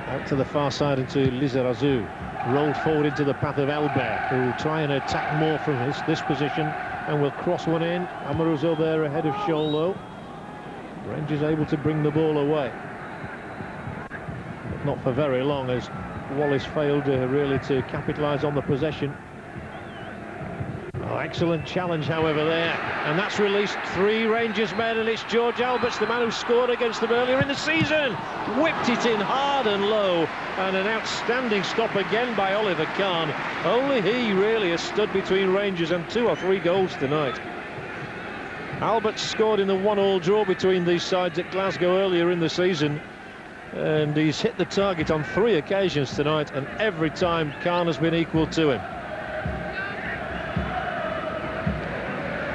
Speaker 1: out to the far side into Lizarazu. Rolled forward into the path of Elber, who will try and attack more from this position, and will cross one in. Amoruso there ahead of Scholl. Rangers able to bring the ball away, but not for very long, as Wallace failed really to capitalise on the possession. Oh, excellent challenge, however, there, and that's released 3 Rangers men, and it's George Alberts, the man who scored against them earlier in the season. Whipped it in hard and low, and an outstanding stop again by Oliver Kahn. Only he really has stood between Rangers and 2 or 3 goals tonight. Alberts scored in the 1-1 draw between these sides at Glasgow earlier in the season, and he's hit the target on 3 occasions tonight, and every time Kahn has been equal to him.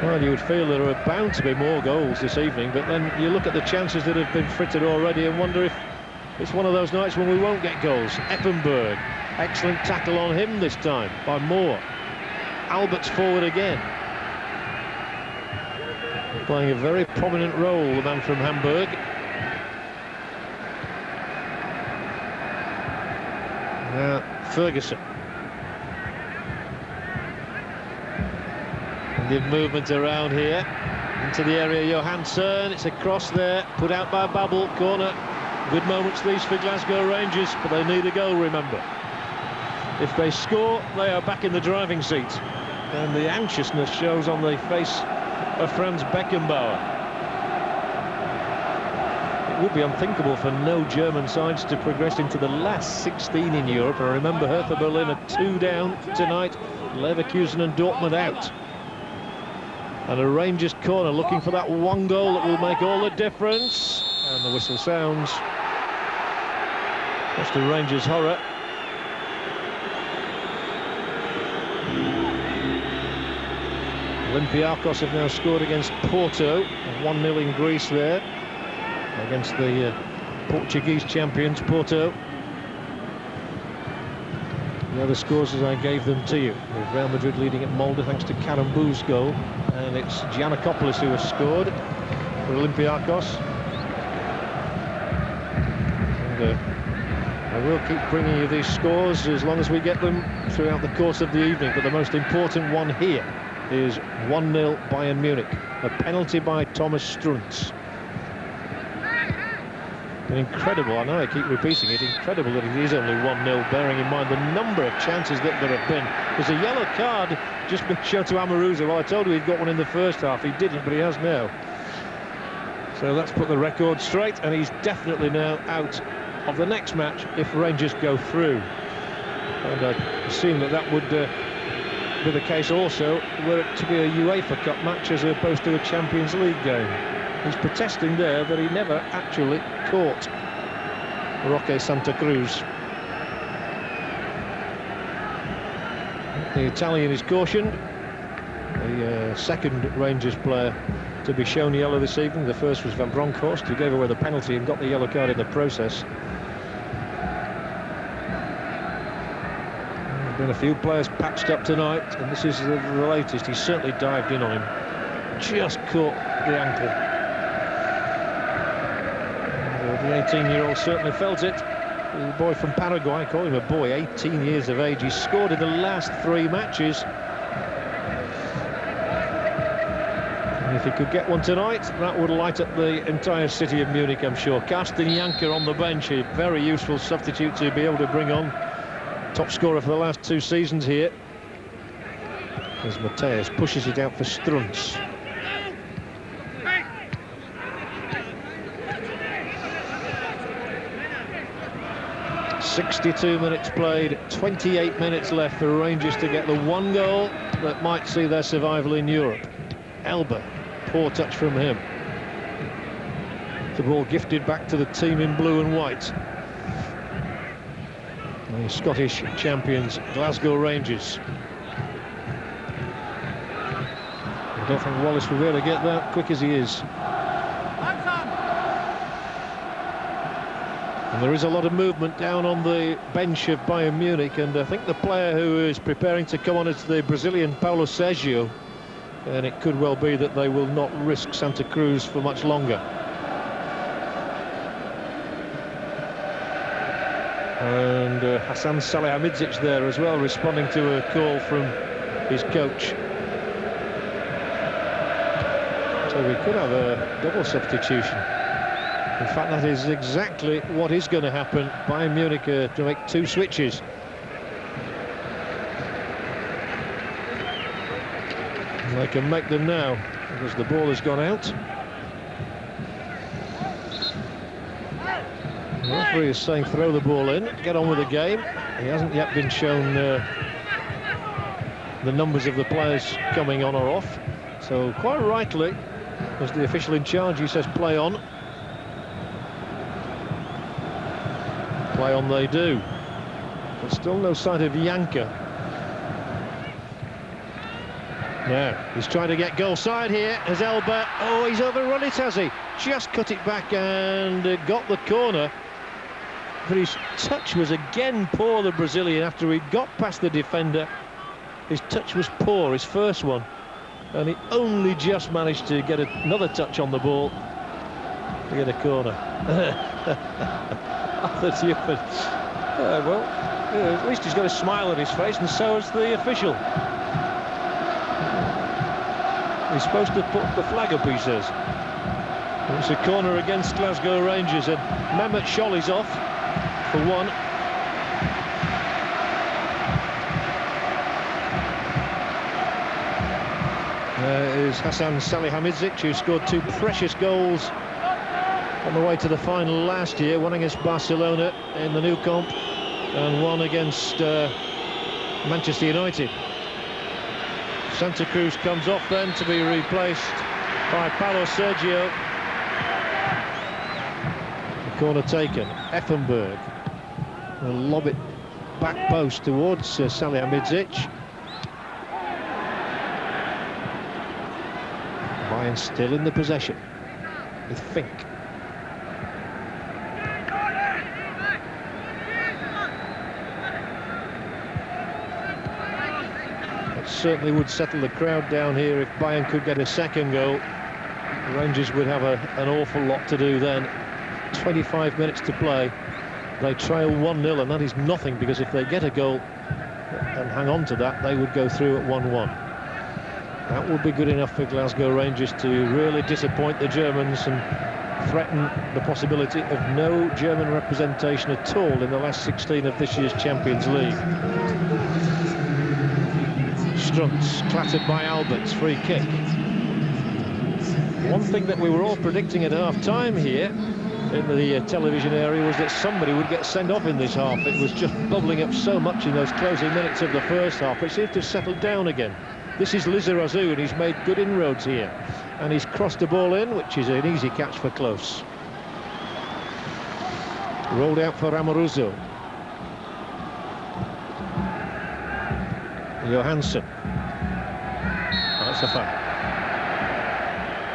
Speaker 1: Well, you would feel there are bound to be more goals this evening, but then you look at the chances that have been frittered already and wonder if it's one of those nights when we won't get goals. Effenberg, excellent tackle on him this time by Moore. Alberts forward again. playing a very prominent role, the man from Hamburg. Now Ferguson. Good movement around here. Into the area, Johansson. It's a cross there, put out by Babel. Corner. Good moments these for Glasgow Rangers, but they need a goal, remember. If they score, they are back in the driving seat. And the anxiousness shows on the face of Franz Beckenbauer. It would be unthinkable for no German sides to progress into the last 16 in Europe. I remember Hertha Berlin are 2 down tonight, Leverkusen and Dortmund out. And a Rangers corner looking for that one goal that will make all the difference. And the whistle sounds. That's the Rangers' horror. Olympiacos have now scored against Porto. 1-0 in Greece there. Against the Portuguese champions, Porto. The other scores as I gave them to you, with Real Madrid leading at Molde thanks to Karambou's goal, and it's Giannakopoulos who has scored for Olympiacos. And I will keep bringing you these scores as long as we get them throughout the course of the evening, but the most important one here is 1-0 Bayern Munich, a penalty by Thomas Struntz. Incredible, I know I keep repeating it, incredible that it is only 1-0, bearing in mind the number of chances that there have been. There's a yellow card just been shown to Amoruso. Well, I told you he'd got one in the first half, he didn't, but he has now. So that's put the record straight, and he's definitely now out of the next match if Rangers go through. And I assume that that would be the case also were it to be a UEFA Cup match as opposed to a Champions League game. He's protesting there that he never actually caught Roque Santa Cruz. The Italian is cautioned. The second Rangers player to be shown yellow this evening. The first was Van Bronckhorst, who gave away the penalty and got the yellow card in the process. There's been a few players patched up tonight, and this is the latest. He certainly dived in on him. Just caught the ankle. The 18-year-old certainly felt it. The boy from Paraguay, I call him a boy, 18 years of age. He's scored in the last 3 matches. And if he could get one tonight, that would light up the entire city of Munich, I'm sure. Carsten Janker on the bench, a very useful substitute to be able to bring on. Top scorer for the last 2 seasons here. As Mateus pushes it out for Struntz. 62 minutes played, 28 minutes left for Rangers to get the one goal that might see their survival in Europe. Elba, poor touch from him. The ball gifted back to the team in blue and white. The Scottish champions, Glasgow Rangers. I don't think Wallace will be able to get that quick as he is. And there is a lot of movement down on the bench of Bayern Munich, and I think the player who is preparing to come on is the Brazilian Paulo Sergio, and it could well be that they will not risk Santa Cruz for much longer. And Hassan Salihamidzic there as well, responding to a call from his coach. So we could have a double substitution. In fact, that is exactly what is going to happen. Bayern Munich to make 2 switches. And they can make them now, because the ball has gone out. The referee is saying throw the ball in, get on with the game. He hasn't yet been shown the numbers of the players coming on or off. So quite rightly, as the official in charge, he says play on. Play on they do. But still no sight of Janker. Now, he's trying to get goal side here as Elba. Oh, he's overrun it, has he? Just cut it back and got the corner. But his touch was again poor, the Brazilian, after he got past the defender. His touch was poor, his first one. and he only just managed to get another touch on the ball to get a corner. Arthur Tupin. Well, at least he's got a smile on his face, and so has the official. He's supposed to put the flag up, he says. It's a corner against Glasgow Rangers, and Mehmet Scholl is off for one. There is Hasan Salihamidzic, who scored 2 precious goals on the way to the final last year, one against Barcelona in the Nou Camp and one against Manchester United. Santa Cruz comes off then to be replaced by Paulo Sergio. The corner taken. Effenberg will lob it back post towards Salihamidzic. Bayern still in the possession with Fink. Certainly would settle the crowd down here if Bayern could get a second goal. The Rangers would have an awful lot to do then. 25 minutes to play. They trail 1-0, and that is nothing, because if they get a goal and hang on to that, they would go through at 1-1. That would be good enough for Glasgow Rangers to really disappoint the Germans and threaten the possibility of no German representation at all in the last 16 of this year's Champions League. Struntz clattered by Alberts, free kick. One thing that we were all predicting at half-time here in the television area was that somebody would get sent off in this half. It was just bubbling up so much in those closing minutes of the first half. It seems to have settled down again. This is Lizarazu, and he's made good inroads here. And he's crossed the ball in, which is an easy catch for Klose. Rolled out for Amoruso. Johansson. That's a foul.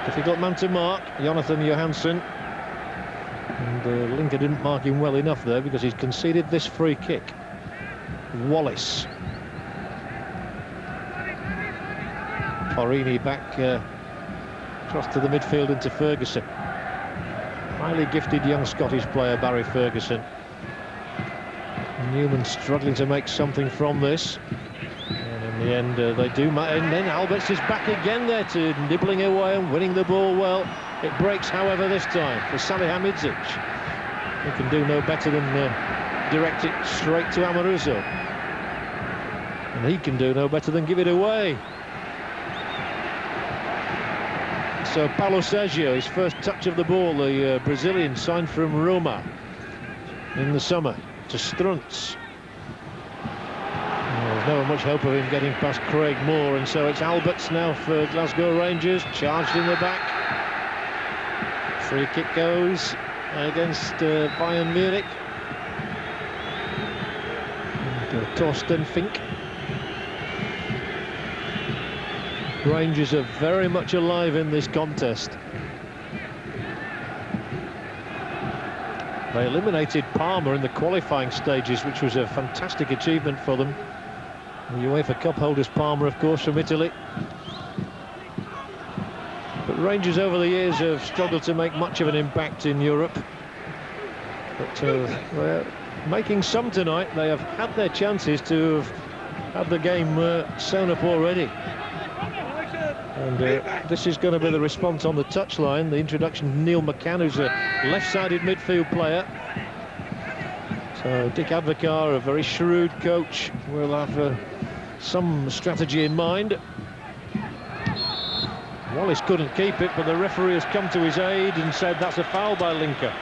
Speaker 1: Difficult man to mark, Jonathan Johansson. And Linker didn't mark him well enough there, because he's conceded this free kick. Wallace. Porrini back across to the midfield into Ferguson. Highly gifted young Scottish player, Barry Ferguson. Newman struggling to make something from this. In the end, they do, and then Alberts is back again there to nibbling away and winning the ball well. It breaks, however, this time for Salihamidzic. He can do no better than direct it straight to Amoruso. And he can do no better than give it away. So Paulo Sergio, his first touch of the ball, the Brazilian signed from Roma in the summer, to Struntz. There's never much hope of him getting past Craig Moore, and so it's Alberts now for Glasgow Rangers, charged in the back. Free kick goes against Bayern Munich. And, Torsten Fink. Rangers are very much alive in this contest. They eliminated Parma in the qualifying stages, which was a fantastic achievement for them. The UEFA Cup holders Parma, of course, from Italy. But Rangers over the years have struggled to make much of an impact in Europe. But they're making some tonight. They have had their chances to have had the game sewn up already. And this is going to be the response on the touchline. The introduction of Neil McCann, who's a left-sided midfield player. So Dick Advocaat, a very shrewd coach, will have some strategy in mind. Wallace couldn't keep it, but the referee has come to his aid and said that's a foul by Linker.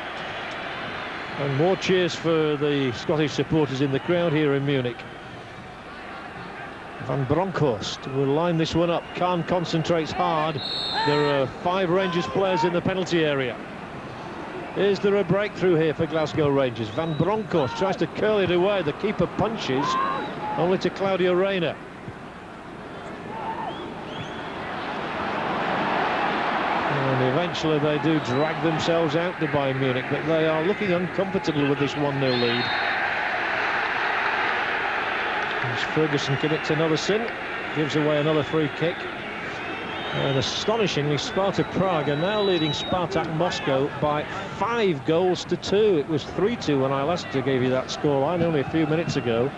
Speaker 1: And more cheers for the Scottish supporters in the crowd here in Munich. Van Bronckhorst will line this one up. Kahn concentrates hard. There are 5 Rangers players in the penalty area. Is there a breakthrough here for Glasgow Rangers? Van Bronckhorst tries to curl it away. The keeper punches, only to Claudio Reyna. And eventually they do drag themselves out to Bayern Munich, but they are looking uncomfortable with this 1-0 lead. As Ferguson commits another sin, gives away another free kick. And astonishingly, Sparta Prague are now leading Spartak Moscow by 5 goals to 2. It was 3-2 when I last gave you that scoreline only a few minutes ago.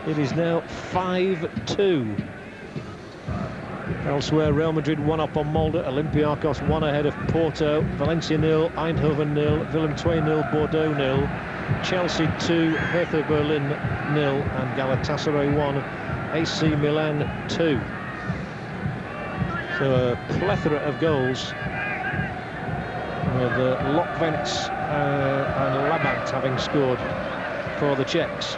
Speaker 1: It is now 5-2. Elsewhere, Real Madrid 1 up on Molde, Olympiacos 1 ahead of Porto, Valencia 0, Eindhoven 0, Willem II 0, Bordeaux 0, Chelsea 2, Hertha Berlin 0, and Galatasaray 1, AC Milan 2. So a plethora of goals, with Lokvents and Labant having scored for the Czechs.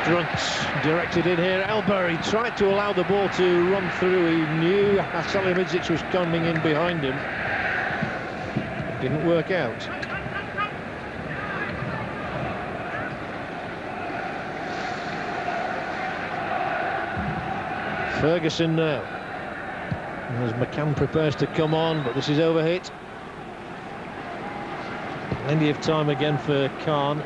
Speaker 1: Strunts directed in here. Elber, he tried to allow the ball to run through. He knew Salihamidzic was coming in behind him. It didn't work out. Ferguson now. As McCann prepares to come on, but this is overhit. Plenty of time again for Khan.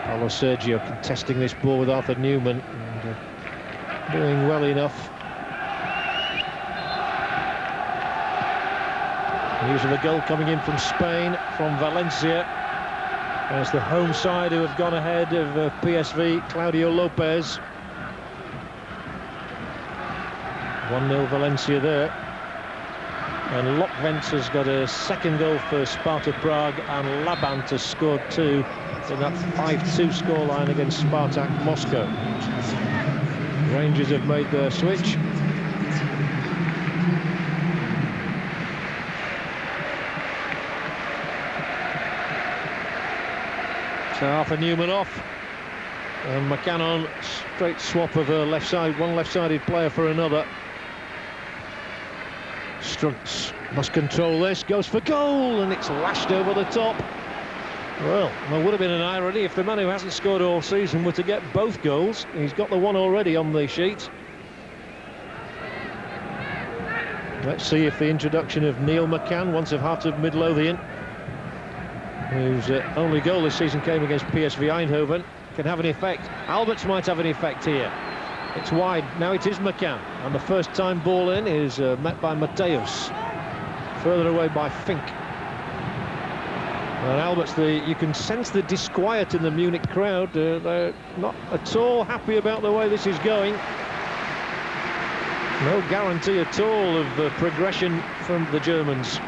Speaker 1: Paulo Sergio contesting this ball with Arthur Newman and doing well enough. News of a goal coming in from Spain, from Valencia. As the home side who have gone ahead of PSV, Claudio Lopez. 1-0 Valencia there. And Lokvents has got a second goal for Sparta Prague, and Labant has scored 2 in that 5-2 scoreline against Spartak Moscow. Rangers have made their switch. So Arthur Newman off, and McCann on, straight swap of a left side, one left-sided player for another. Strunts must control this, goes for goal, and it's lashed over the top. Well, there would have been an irony if the man who hasn't scored all season were to get both goals. He's got the one already on the sheet. Let's see if the introduction of Neil McCann, once of Heart of Midlothian, whose only goal this season came against PSV Eindhoven, can have an effect. Alberts might have an effect here. It's wide, now it is McCann, and the first time ball in is met by Mateus, further away by Fink. And Alberts, you can sense the disquiet in the Munich crowd. They're not at all happy about the way this is going. No guarantee at all of progression from the Germans.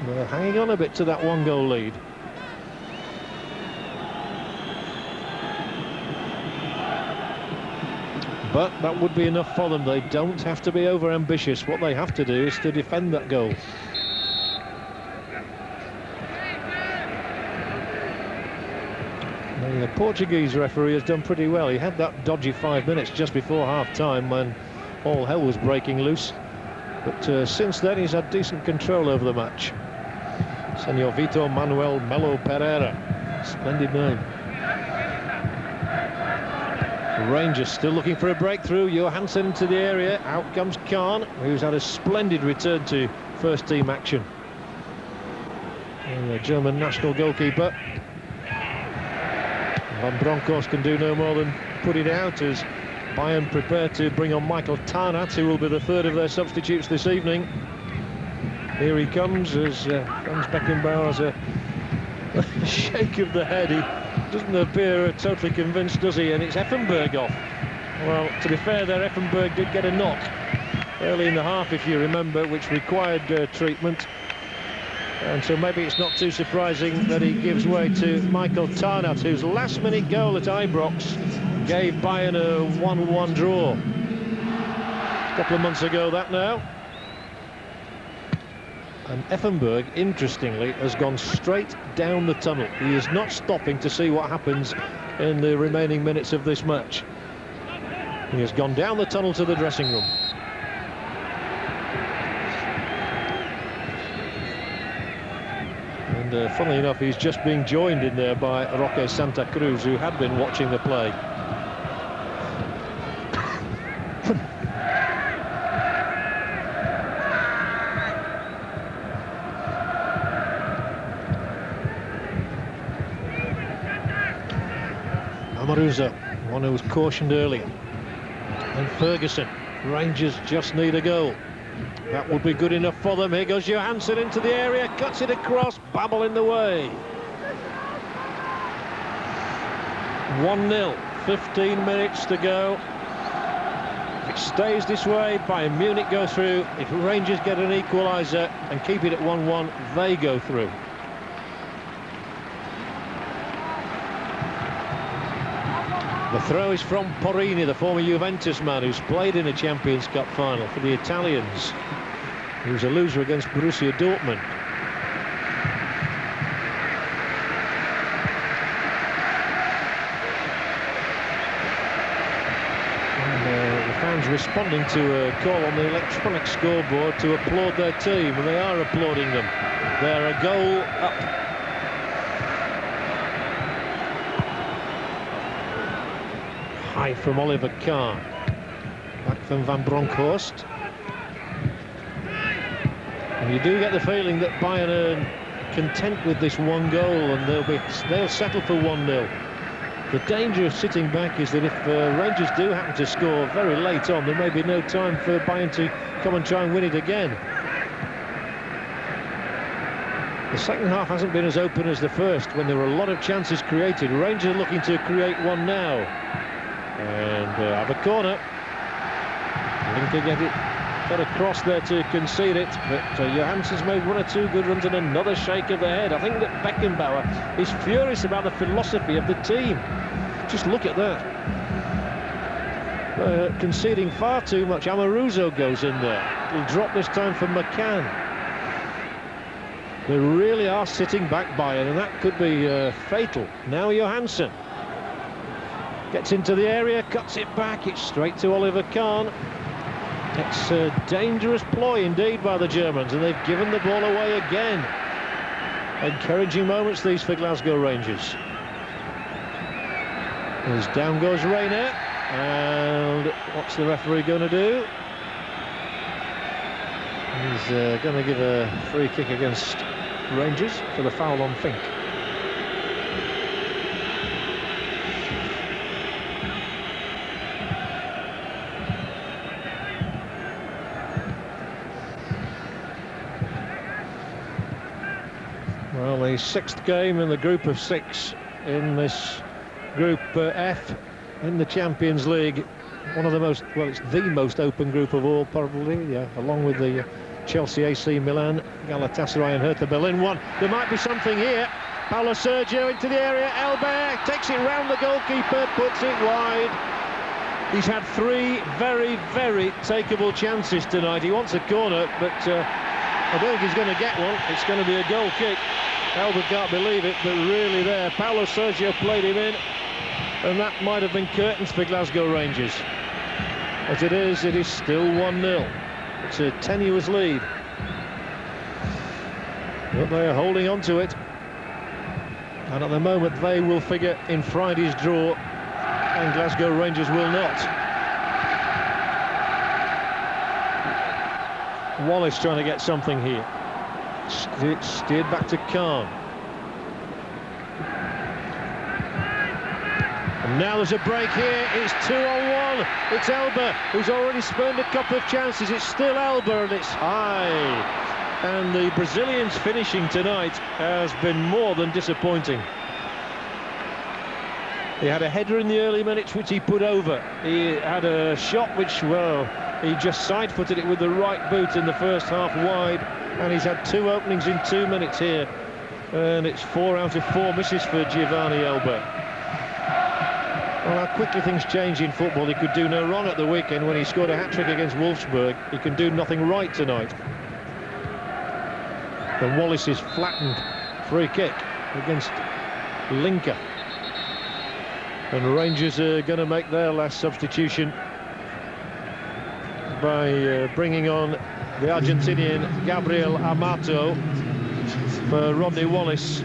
Speaker 1: They're hanging on a bit to that 1-goal lead. But that would be enough for them. They don't have to be over-ambitious. What they have to do is to defend that goal. The Portuguese referee has done pretty well. He had that dodgy 5 minutes just before half-time when all hell was breaking loose. But since then, he's had decent control over the match. Senor Vitor Manuel Melo Pereira. Splendid name. Rangers still looking for a breakthrough. Johansson to the area. Out comes Khan, who's had a splendid return to first-team action. And the German national goalkeeper Van Bronckhorst can do no more than put it out as Bayern prepare to bring on Michael Tarnaert, who will be the third of their substitutes this evening. Here he comes as Franz Beckenbauer has a shake of the head. He doesn't appear totally convinced, does he? And it's Effenberg off. Well, to be fair there, Effenberg did get a knock early in the half, if you remember, which required treatment. And so maybe it's not too surprising that he gives way to Michael Tarnaert, whose last-minute goal at Ibrox gave Bayern a 1-1 draw. A couple of months ago, that now. And Effenberg, interestingly, has gone straight down the tunnel. He is not stopping to see what happens in the remaining minutes of this match. He has gone down the tunnel to the dressing room. And funnily enough, he's just being joined in there by Roque Santa Cruz, who had been watching the play. Amaruzzo, one who was cautioned earlier. And Ferguson. Rangers just need a goal. That would be good enough for them. Here goes Johansson into the area, cuts it across, Babel in the way. 1-0, 15 minutes to go. If it stays this way, Bayern Munich go through. If Rangers get an equaliser and keep it at 1-1, they go through. The throw is from Porrini, the former Juventus man who's played in a Champions Cup final for the Italians. He was a loser against Borussia Dortmund. And the fans responding to a call on the electronic scoreboard to applaud their team, and they are applauding them. They're a goal up. High from Oliver Kahn. Back from Van Bronckhorst. And you do get the feeling that Bayern are content with this one goal, and they'll settle for 1-0. The danger of sitting back is that if Rangers do happen to score very late on, there may be no time for Bayern to come and try and win it again. The second half hasn't been as open as the first, when there were a lot of chances created. Rangers are looking to create one now. And have a corner. Linker got across there to concede it, but Johansson's made one or two good runs and another shake of the head. I think that Beckenbauer is furious about the philosophy of the team. Just look at that. Conceding far too much. Amaruzzo goes in there. He'll drop this time for McCann. They really are sitting back, Bayern, and that could be fatal. Now Johansson gets into the area, cuts it back, it's straight to Oliver Kahn. It's a dangerous ploy indeed by the Germans, and they've given the ball away again. Encouraging moments these for Glasgow Rangers. As down goes Rayner, and what's the referee going to do? He's going to give a free kick against Rangers for the foul on Fink. Well, the sixth game in the group of six in this Group F in the Champions League. One of the most, well, it's the most open group of all, probably, yeah, along with the Chelsea, AC Milan, Galatasaray and Hertha Berlin one. There might be something here. Paulo Sergio into the area. Elber takes it round the goalkeeper, puts it wide. He's had three very, very takeable chances tonight. He wants a corner, but I don't think he's going to get one. It's going to be a goal kick. Albert can't believe it, but really there. Paulo Sergio played him in, and that might have been curtains for Glasgow Rangers. As it is still 1-0. It's a tenuous lead. But they are holding on to it. And at the moment, they will figure in Friday's draw, and Glasgow Rangers will not. Wallace trying to get something here. Steered back to Kahn. And now there's a break here. It's 2-on-1. It's Elber, who's already spurned a couple of chances. It's still Elber, and it's high. And the Brazilians' finishing tonight has been more than disappointing. He had a header in the early minutes, which he put over. He had a shot which, well, he just side-footed it with the right boot in the first half wide. And he's had two openings in 2 minutes here. And it's 4 out of 4 misses for Giovanni Elber. Well, how quickly things change in football. He could do no wrong at the weekend when he scored a hat-trick against Wolfsburg. He can do nothing right tonight. And Wallace's flattened free kick against Linker. And Rangers are going to make their last substitution by bringing on the Argentinian Gabriel Amato for Rodney Wallace,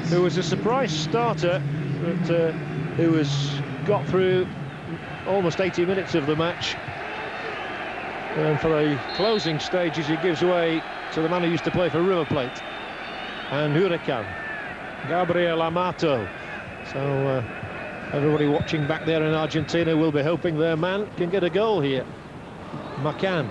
Speaker 1: who was a surprise starter, but who has got through almost 80 minutes of the match. And for the closing stages, he gives way to the man who used to play for River Plate and Huracan, Gabriel Amato. So Everybody watching back there in Argentina will be hoping their man can get a goal here. McCann.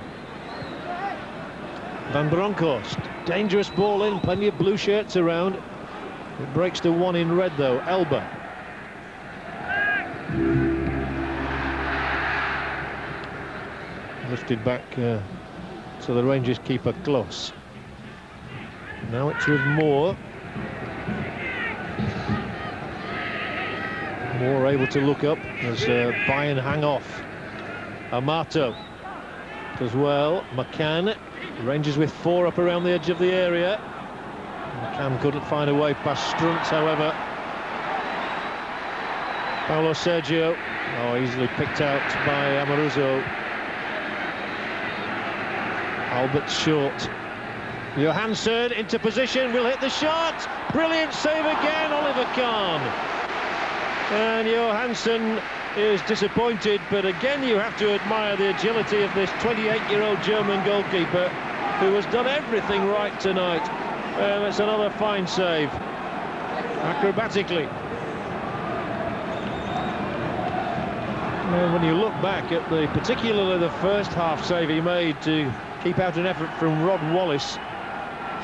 Speaker 1: Van Bronckhorst. Dangerous ball in, plenty of blue shirts around. It breaks to one in red though. Elba. Lifted back to the Rangers keeper close. Now it's with Moore. Moore able to look up as Bayern hang off. Amato as well. McCann. Rangers with 4 up around the edge of the area. McCann couldn't find a way past Struntz, however. Paulo Sergio. Oh, easily picked out by Amoruso. Albert short. Johansson into position, will hit the shot. Brilliant save again, Oliver Kahn. And Johansson is disappointed, but again you have to admire the agility of this 28-year-old German goalkeeper who has done everything right tonight. It's another fine save, acrobatically. And when you look back at particularly the first half save he made to keep out an effort from Rod Wallace,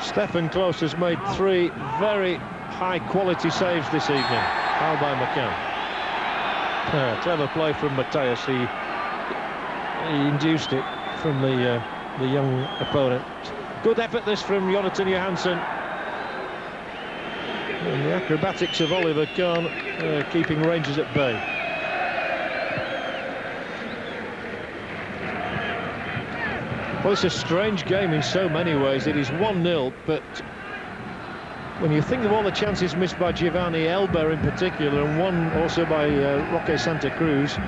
Speaker 1: Stefan Klos has made 3 very high-quality saves this evening. Foul by McCann. Clever play from Matthias. He induced it from the young opponent. Good effort this from Jonathan Johansson. And the acrobatics of Oliver Kahn keeping Rangers at bay. Well, it's a strange game in so many ways. It is 1-0, but when you think of all the chances missed by Giovanni Elba in particular, and one also by Roque Santa Cruz,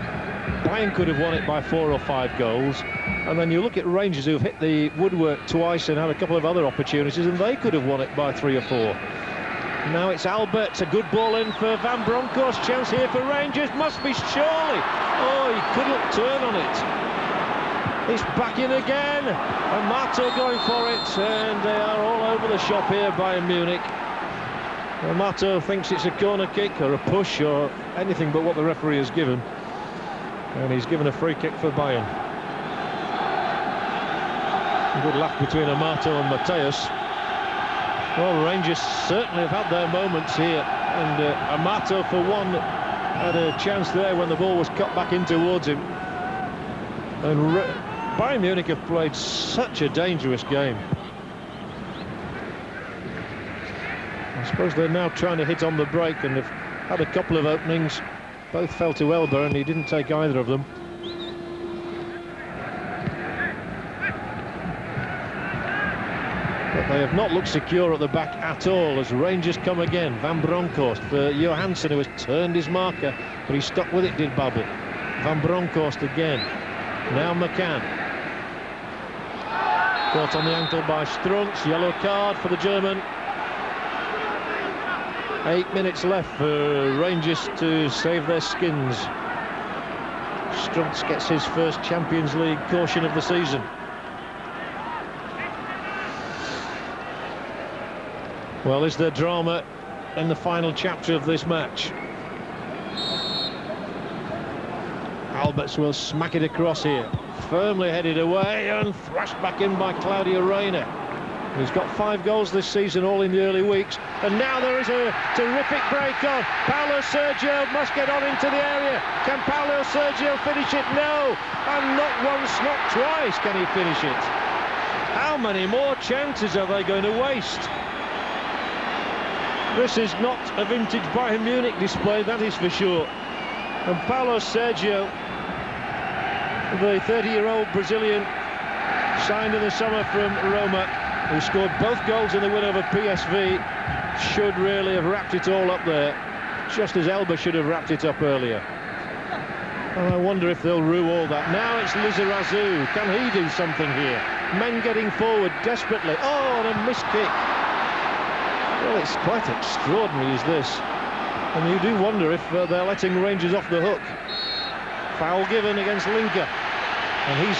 Speaker 1: Bayern could have won it by 4 or 5 goals. And then you look at Rangers, who've hit the woodwork twice and had a couple of other opportunities, and they could have won it by 3 or 4. Now it's Albert, a good ball in for Van Bronckhorst. Chance here for Rangers, must be surely. Oh, he couldn't turn on it. It's back in again, and Amato going for it, and they are all over the shop here, Bayern Munich. Amato thinks it's a corner kick or a push or anything but what the referee has given, and he's given a free kick for Bayern. A good laugh between Amato and Matthias. Well, Rangers certainly have had their moments here, and Amato for one had a chance there when the ball was cut back in towards him. And Bayern Munich have played such a dangerous game. I suppose they're now trying to hit on the break, and they've had a couple of openings. Both fell to Elba, and he didn't take either of them. But they have not looked secure at the back at all as Rangers come again. Van Bronckhorst for Johansson, who has turned his marker, but he stuck with it, did Babbel. Van Bronckhorst again. Now McCann. Caught on the ankle by Struntz. Yellow card for the German. 8 minutes left for Rangers to save their skins. Struntz gets his first Champions League caution of the season. Well, is there drama in the final chapter of this match? Alberts will smack it across here. Firmly headed away and thrashed back in by Claudio Reyna. He's got 5 goals this season, all in the early weeks. And now there is a terrific break on. Paulo Sergio must get on into the area. Can Paulo Sergio finish it? No. And not once, not twice can he finish it. How many more chances are they going to waste? This is not a vintage Bayern Munich display, that is for sure. And Paulo Sergio, the 30-year-old Brazilian, signed in the summer from Roma, who scored both goals in the win over PSV, should really have wrapped it all up there, just as Elba should have wrapped it up earlier. And I wonder if they'll rue all that. Now it's Lizarazu. Can he do something here? Men getting forward desperately. Oh, and a missed kick. Well, it's quite extraordinary, is this? And you do wonder if they're letting Rangers off the hook. Foul given against Linker. And he's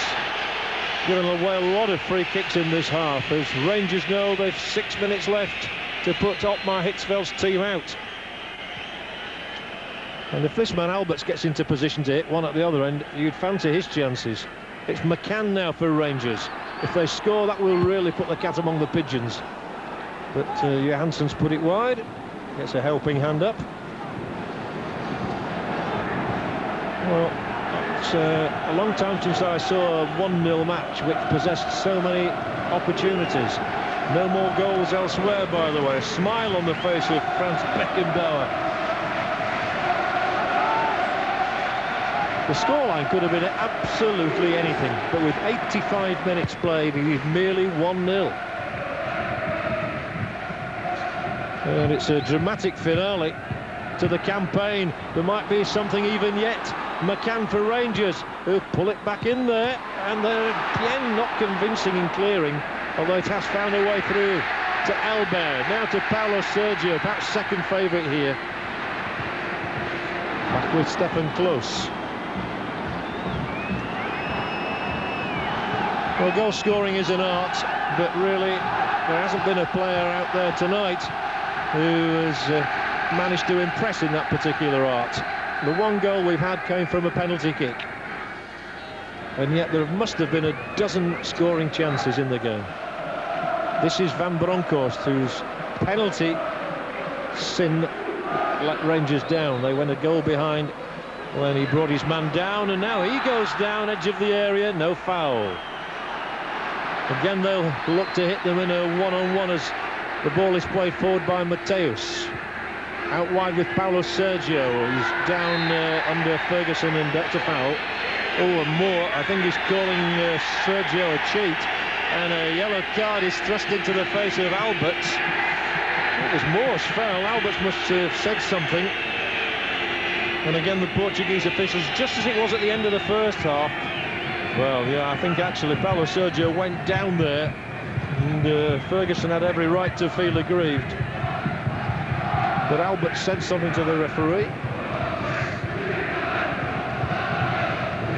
Speaker 1: given away a lot of free kicks in this half, as Rangers know they've 6 minutes left to put Otmar Hitzfeldt's team out. And if this man Alberts gets into position to hit one at the other end, you'd fancy his chances. It's McCann now for Rangers. If they score, that will really put the cat among the pigeons. But Johansson's put it wide. Gets a helping hand up. Well, it's a long time since I saw a 1-0 match which possessed so many opportunities. No more goals elsewhere, by the way. A smile on the face of Franz Beckenbauer. The scoreline could have been absolutely anything, but with 85 minutes played, it is merely 1-0. And it's a dramatic finale to the campaign. There might be something even yet. McCann for Rangers, who pull it back in there, and they're again not convincing in clearing, although it has found a way through to Albert. Now to Paulo Sergio, perhaps second favourite here. Back with Stefan Klose. Well, goal scoring is an art, but really there hasn't been a player out there tonight who has managed to impress in that particular art. The one goal we've had came from a penalty kick, and yet there must have been a dozen scoring chances in the game. This is Van Bronckhorst, whose penalty sin let Rangers down. They went a goal behind when he brought his man down, and now he goes down, edge of the area, no foul. Again, they'll look to hit them in a one-on-one as the ball is played forward by Mateus. Out wide with Paulo Sergio. He's down under Ferguson and Dr. Fowl. Oh, and Moore, I think he's calling Sergio a cheat. And a yellow card is thrust into the face of Alberts. It was Moore's foul. Alberts must have said something. And again, the Portuguese officials, just as it was at the end of the first half. Well, yeah, I think actually Paulo Sergio went down there, and Ferguson had every right to feel aggrieved. But Albert said something to the referee,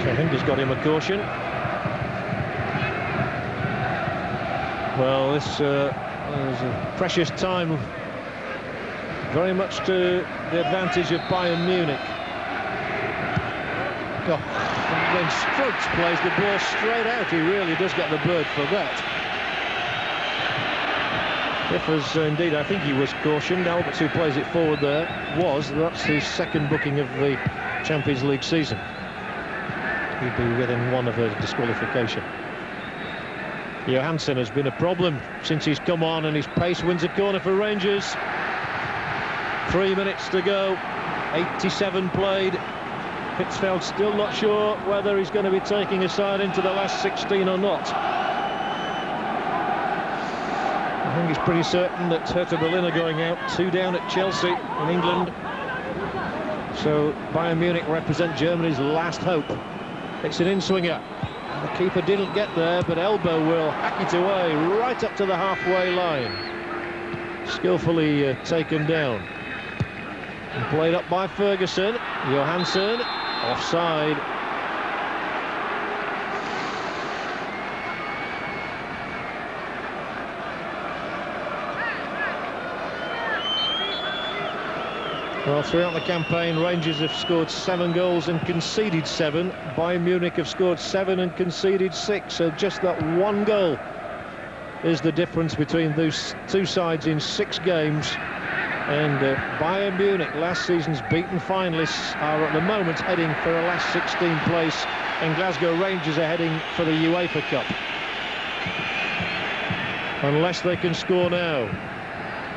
Speaker 1: so I think he's got him a caution. Well, this is a precious time, very much to the advantage of Bayern Munich. Oh. And when Strokes plays the ball straight out, he really does get the bird for that. If, as indeed I think he was cautioned, Alberts, who plays it forward there, that's his second booking of the Champions League season. He'd be within one of a disqualification. Johansson has been a problem since he's come on, and his pace wins a corner for Rangers. 3 minutes to go, 87 played. Hitzfeld still not sure whether he's going to be taking a side into the last 16 or not. I think it's pretty certain that Hertha Berlin are going out, 2 down at Chelsea in England. So Bayern Munich represent Germany's last hope. It's an in-swinger. The keeper didn't get there, but Elbow will hack it away right up to the halfway line. Skillfully taken down. And played up by Ferguson. Johansson. Offside. Well, throughout the campaign, Rangers have scored 7 goals and conceded 7. Bayern Munich have scored 7 and conceded 6. So just that one goal is the difference between those two sides in 6 games. And Bayern Munich, last season's beaten finalists, are at the moment heading for a last 16 place, and Glasgow Rangers are heading for the UEFA Cup. Unless they can score now,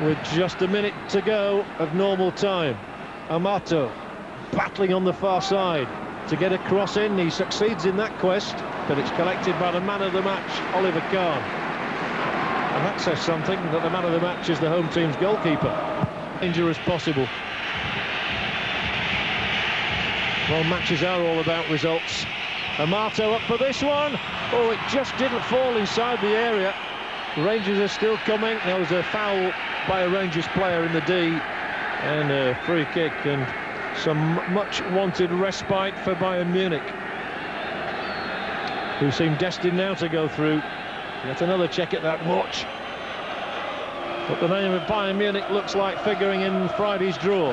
Speaker 1: with just a minute to go of normal time. Amato battling on the far side to get a cross in. He succeeds in that quest, but it's collected by the man of the match, Oliver Kahn. And that says something, that the man of the match is the home team's goalkeeper. Dangerous possible. Well, matches are all about results. Amato up for this one. Oh, it just didn't fall inside the area. Rangers are still coming. There was a foul by a Rangers player in the D, and a free kick, and some much wanted respite for Bayern Munich, who seem destined now to go through. Yet another check at that watch. But the name of Bayern Munich looks like figuring in Friday's draw.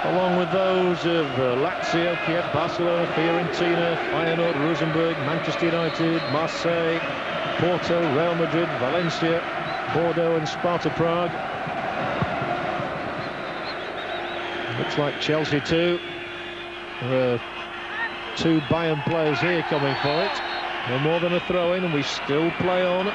Speaker 1: along with those of Lazio, Kiev, Barcelona, Fiorentina, Feyenoord, Rosenborg, Manchester United, Marseille, Porto, Real Madrid, Valencia, Bordeaux and Sparta Prague. Looks like Chelsea too. There are two Bayern players here coming for it. No more than a throw-in, and we still play on.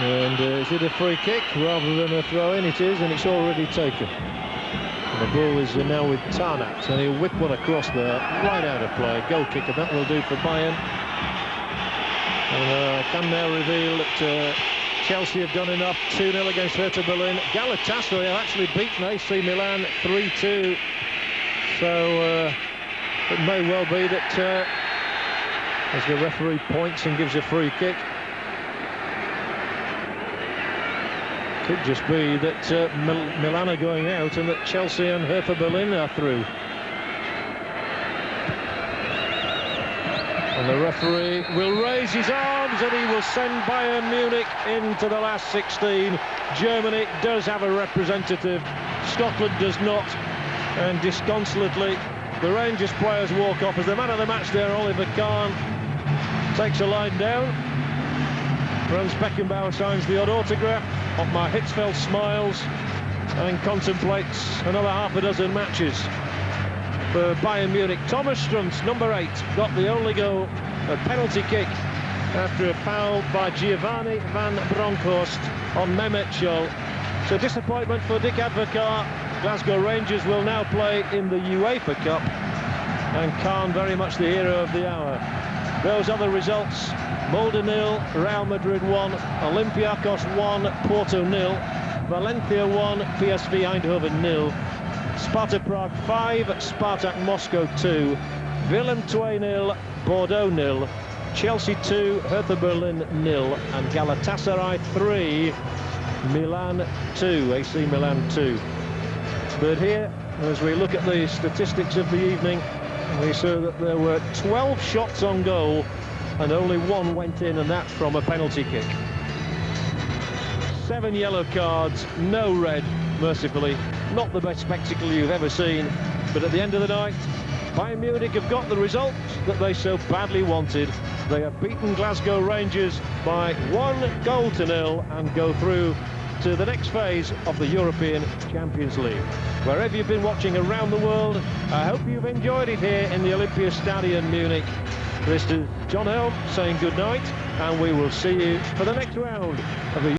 Speaker 1: And is it a free kick rather than a throw-in? It is, and it's already taken. And the ball is now with Tarnack, and he'll whip one across there, right out of play. Goal kick, and that will do for Bayern. And I can now reveal that Chelsea have done enough. 2-0 against Hertha Berlin. Galatasaray have actually beaten AC Milan 3-2. So it may well be that as the referee points and gives a free kick, could just be that Milan are going out and that Chelsea and Hertha Berlin are through. And the referee will raise his arms and he will send Bayern Munich into the last 16. Germany does have a representative, Scotland does not, and disconsolately the Rangers players walk off as the man of the match there. Oliver Kahn takes a line down. Franz Beckenbauer signs the odd autograph. Ottmar Hitzfeld smiles and contemplates another half a dozen matches for Bayern Munich. Thomas Strunz, number 8, got the only goal, a penalty kick after a foul by Giovanni van Bronckhorst on Mehmet Scholl. So disappointment for Dick Advocaat. Glasgow Rangers will now play in the UEFA Cup, and Kahn very much the hero of the hour. Those other results: Molde 0, Real Madrid 1, Olympiacos 1, Porto 0, Valencia 1, PSV Eindhoven 0, Sparta Prague 5, Spartak Moscow 2, Willem 2 0, Bordeaux 0, Chelsea 2, Hertha Berlin 0, and Galatasaray 3, Milan 2, AC Milan 2. But here, as we look at the statistics of the evening, we saw that there were 12 shots on goal and only one went in, and that's from a penalty kick. 7 yellow cards, no red, mercifully. Not the best spectacle you've ever seen, but at the end of the night, Bayern Munich have got the result that they so badly wanted. They have beaten Glasgow Rangers by 1-0 and go through to the next phase of the European Champions League. Wherever you've been watching around the world, I hope you've enjoyed it here in the Olympiastadion Munich. This is John Helm saying good night, and we will see you for the next round of the